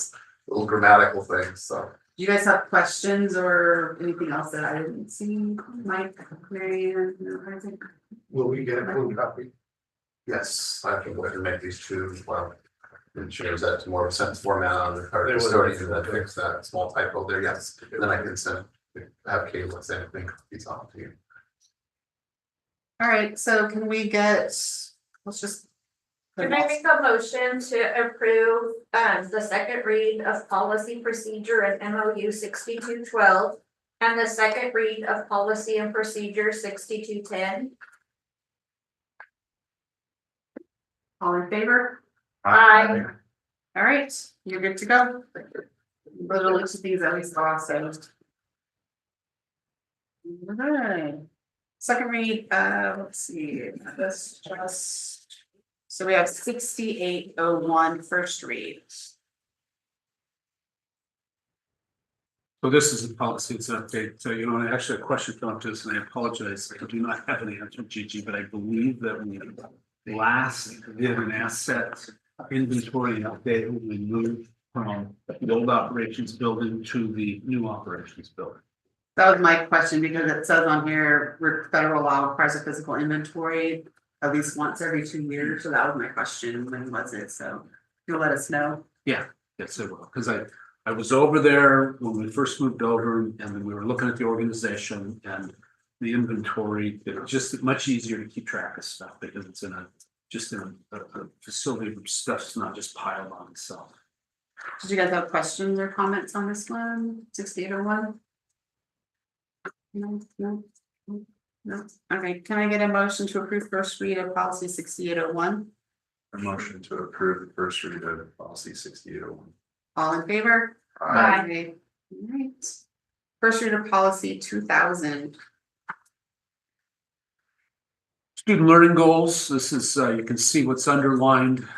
grammatical things, so. Do you guys have questions or anything else that I didn't see? Mike, Marianne, I think. Will we get a blue copy? Yes, I can go ahead and make these two, well, and change that to more of a sentence format on the card custodian, and then fix that small typo there, yes, then I can send, have Kayla send these on to you. All right, so can we get, let's just. Can I make a motion to approve, the second read of policy procedure and MOU 6212? And the second read of policy and procedure 6210? All in favor? Aye. All right, you're good to go. Those are the two things that we saw, so. Alright. Second read, let's see, this just. So we have 6801 first read. So this is a policy, it's an update, so you know, and actually a question came up to us, and I apologize, I do not have an answer, Gigi, but I believe that we last did an asset inventory update when we moved from the old operations building to the new operations building. That was my question, because it says on here, federal law requires a physical inventory at least once every 2 years, so that was my question, when was it, so you'll let us know. Yeah, yes, it will, because I was over there when we first moved over, and then we were looking at the organization and the inventory. It was just much easier to keep track of stuff because it's in a facility where stuff's not just piled on itself. Did you guys have questions or comments on this one, 6801? No. Okay, can I get a motion to approve first read of policy 6801? A motion to approve the first read of policy 6801. All in favor? Aye. All right. First read of policy 2000. Student learning goals, this is, you can see what's underlined.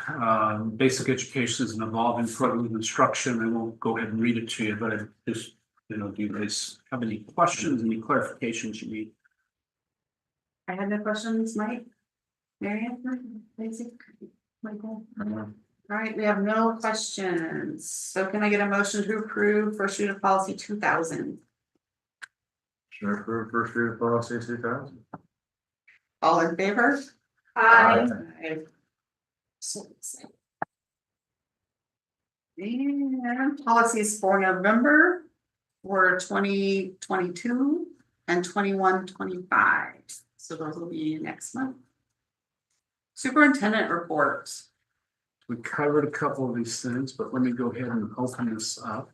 Basic education is an evolving program of instruction. I won't go ahead and read it to you, but I just, you know, do you guys have any questions, any clarifications you need? I had no questions, Mike? Marianne? Basic? Michael? All right, we have no questions. So can I get a motion to approve first read of policy 2000? Sure, for first read of policy 2000. All in favor? Aye. And policies for November were 2022 and 21-25. So those will be next month. Superintendent reports. We covered a couple of these things, but let me go ahead and open this up.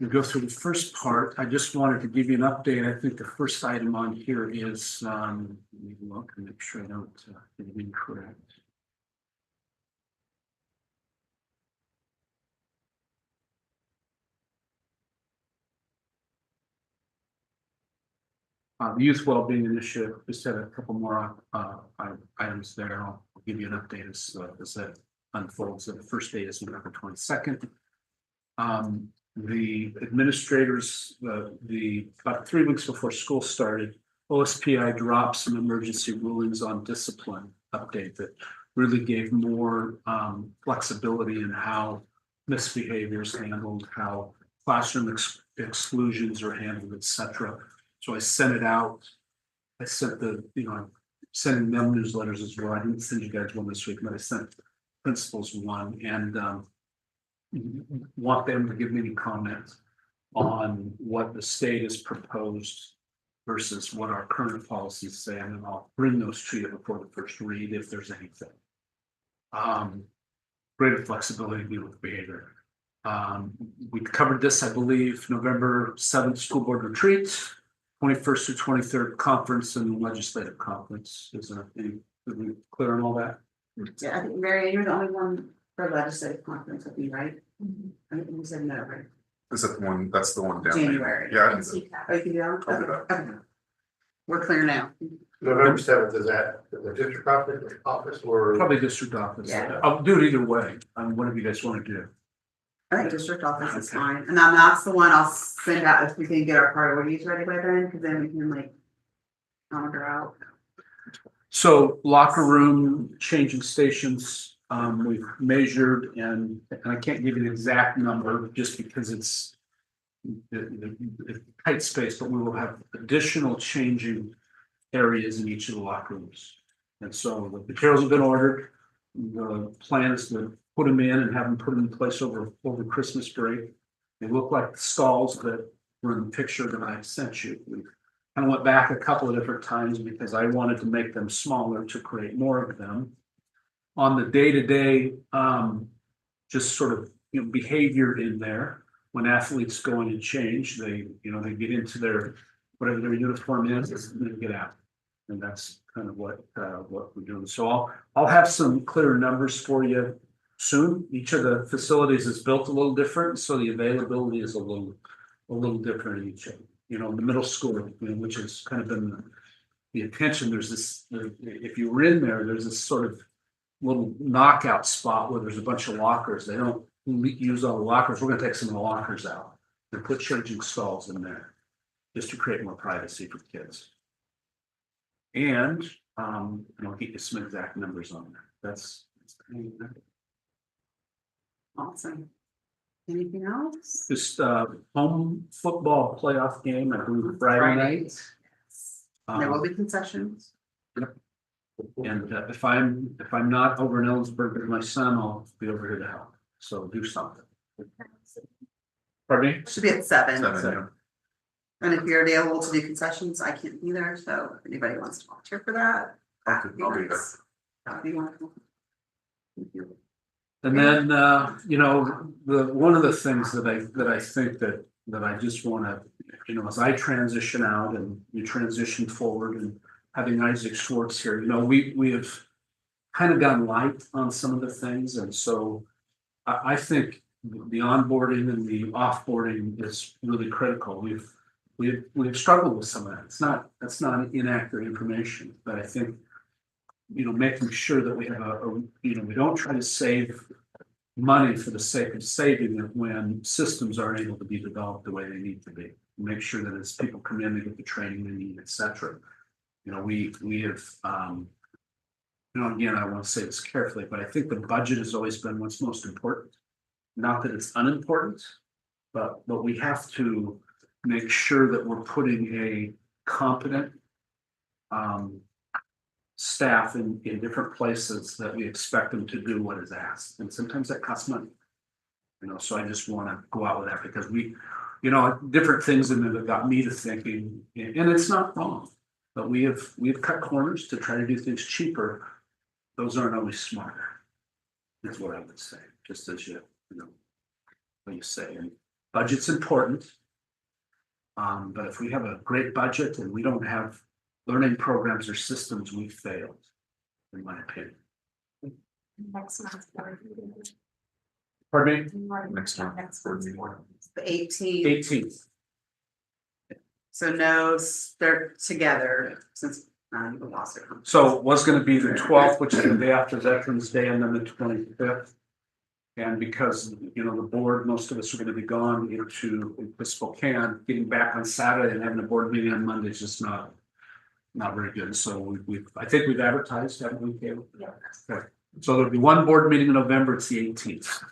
We go through the first part. I just wanted to give you an update. I think the first item on here is, let me look and make sure I don't get it incorrect. The Youth Wellbeing Initiative, just had a couple more items there. I'll give you an update as that unfolds. So the first day is November 22nd. The administrators, about 3 weeks before school started, OSPI dropped some emergency rulings on discipline update that really gave more flexibility in how misbehavior is handled, how classroom exclusions are handled, etc. So I sent it out. I sent I'm sending them newsletters as well. I didn't send you guys one this week, but I sent principals one, and want them to give me any comments on what the state has proposed versus what our current policies say, and then I'll bring those to you before the first read if there's anything. Greater flexibility to deal with behavior. We covered this, I believe, November 7th, school board retreat, 21st to 23rd conference and legislative conference. Is there any, are we clear on all that? Yeah, I think Mary, you're the only one for legislative conference with me, right? I think you said no, right? Is that the one, that's the one down there? January. Yeah, I can do Oh, you can do that? I'll do that. Okay. We're clear now. November 7th, is that the district office or? Probably district office. Yeah. I'll do it either way. Whatever you guys want to do. I think district office is fine, and then that's the one I'll send out if we can get our priorities ready by then, because then we can like monitor out. So locker room, changing stations, we've measured and I can't give you an exact number just because it's tight space, but we will have additional changing areas in each of the locker rooms. And so the materials have been ordered. The plan is to put them in and have them put in place over Christmas break. They look like the stalls that were in the picture that I sent you. We kind of went back a couple of different times because I wanted to make them smaller to create more of them. On the day-to-day, just sort of behavior in there. When athletes go in and change, they get into their whatever their uniform is, and then get out. And that's kind of what we're doing. So I'll have some clearer numbers for you soon. Each of the facilities is built a little different, so the availability is a little different in each of them. The middle school, which has kind of been the attention. There's this, if you were in there, there's this sort of little knockout spot where there's a bunch of lockers. They don't use all the lockers. We're gonna take some of the lockers out and put changing stalls in there just to create more privacy for kids. And I'll get you some exact numbers on that. That's Awesome. Anything else? just home football playoff game, I believe Friday night. There will be concessions. And if I'm not over in Ellensburg with my son, I'll be over here to help. So do something. Pardon me? Should be at 7. 7. And if you're available to do concessions, I can't be there, so if anybody wants to volunteer for that. I'll be there. That'd be wonderful. Thank you. And then, one of the things that I think that I just want to, as I transition out and you transition forward and having Isaac Schwartz here, we have kind of gone light on some of the things. And so I think the onboarding and the offboarding is really critical. We've struggled with some of that. That's not inaccurate information, but I think, making sure that we have we don't try to save money for the sake of saving it when systems aren't able to be developed the way they need to be. Make sure that as people come in, they get the training they need, et cetera. We have, again, I want to say this carefully, but I think the budget has always been what's most important. Not that it's unimportant, but we have to make sure that we're putting a competent staff in different places that we expect them to do what is asked. And sometimes that costs money. So I just want to go out with that because different things in there that got me to thinking, and it's not wrong, but we've cut corners to try to do things cheaper. Those aren't always smarter. That's what I would say, just as what you say. And budget's important. But if we have a great budget and we don't have learning programs or systems, we failed, in my opinion. Next month. Pardon me? Next month. The 18th. 18th. So no, they're together since you lost it. So it was going to be the 12th, which is the day after Veterans Day, and then the 25th. And because, the board, most of us are going to be gone to Spokane, getting back on Saturday and having a board meeting on Monday is just not very good. So I think we've advertised, haven't we, Caleb? Yeah. Okay. So there'll be one board meeting in November. It's the 18th.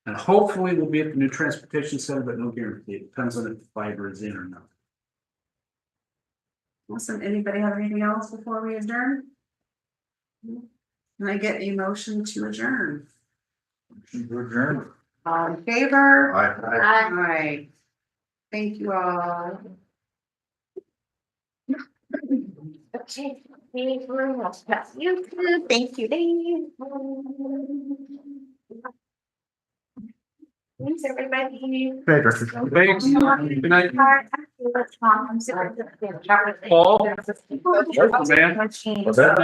And hopefully we'll be at the new transportation center, but no guarantee. It depends on if the fiber is in or not. Awesome. Anybody have anything else before we adjourn? Can I get a motion to adjourn? All in favor? Aye. Aye. Thank you all. Okay, thank you, thank you, Dave. Thanks, everybody. Thanks. Good night. Paul? Welcome, man. What's that?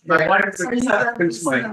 My wife is my.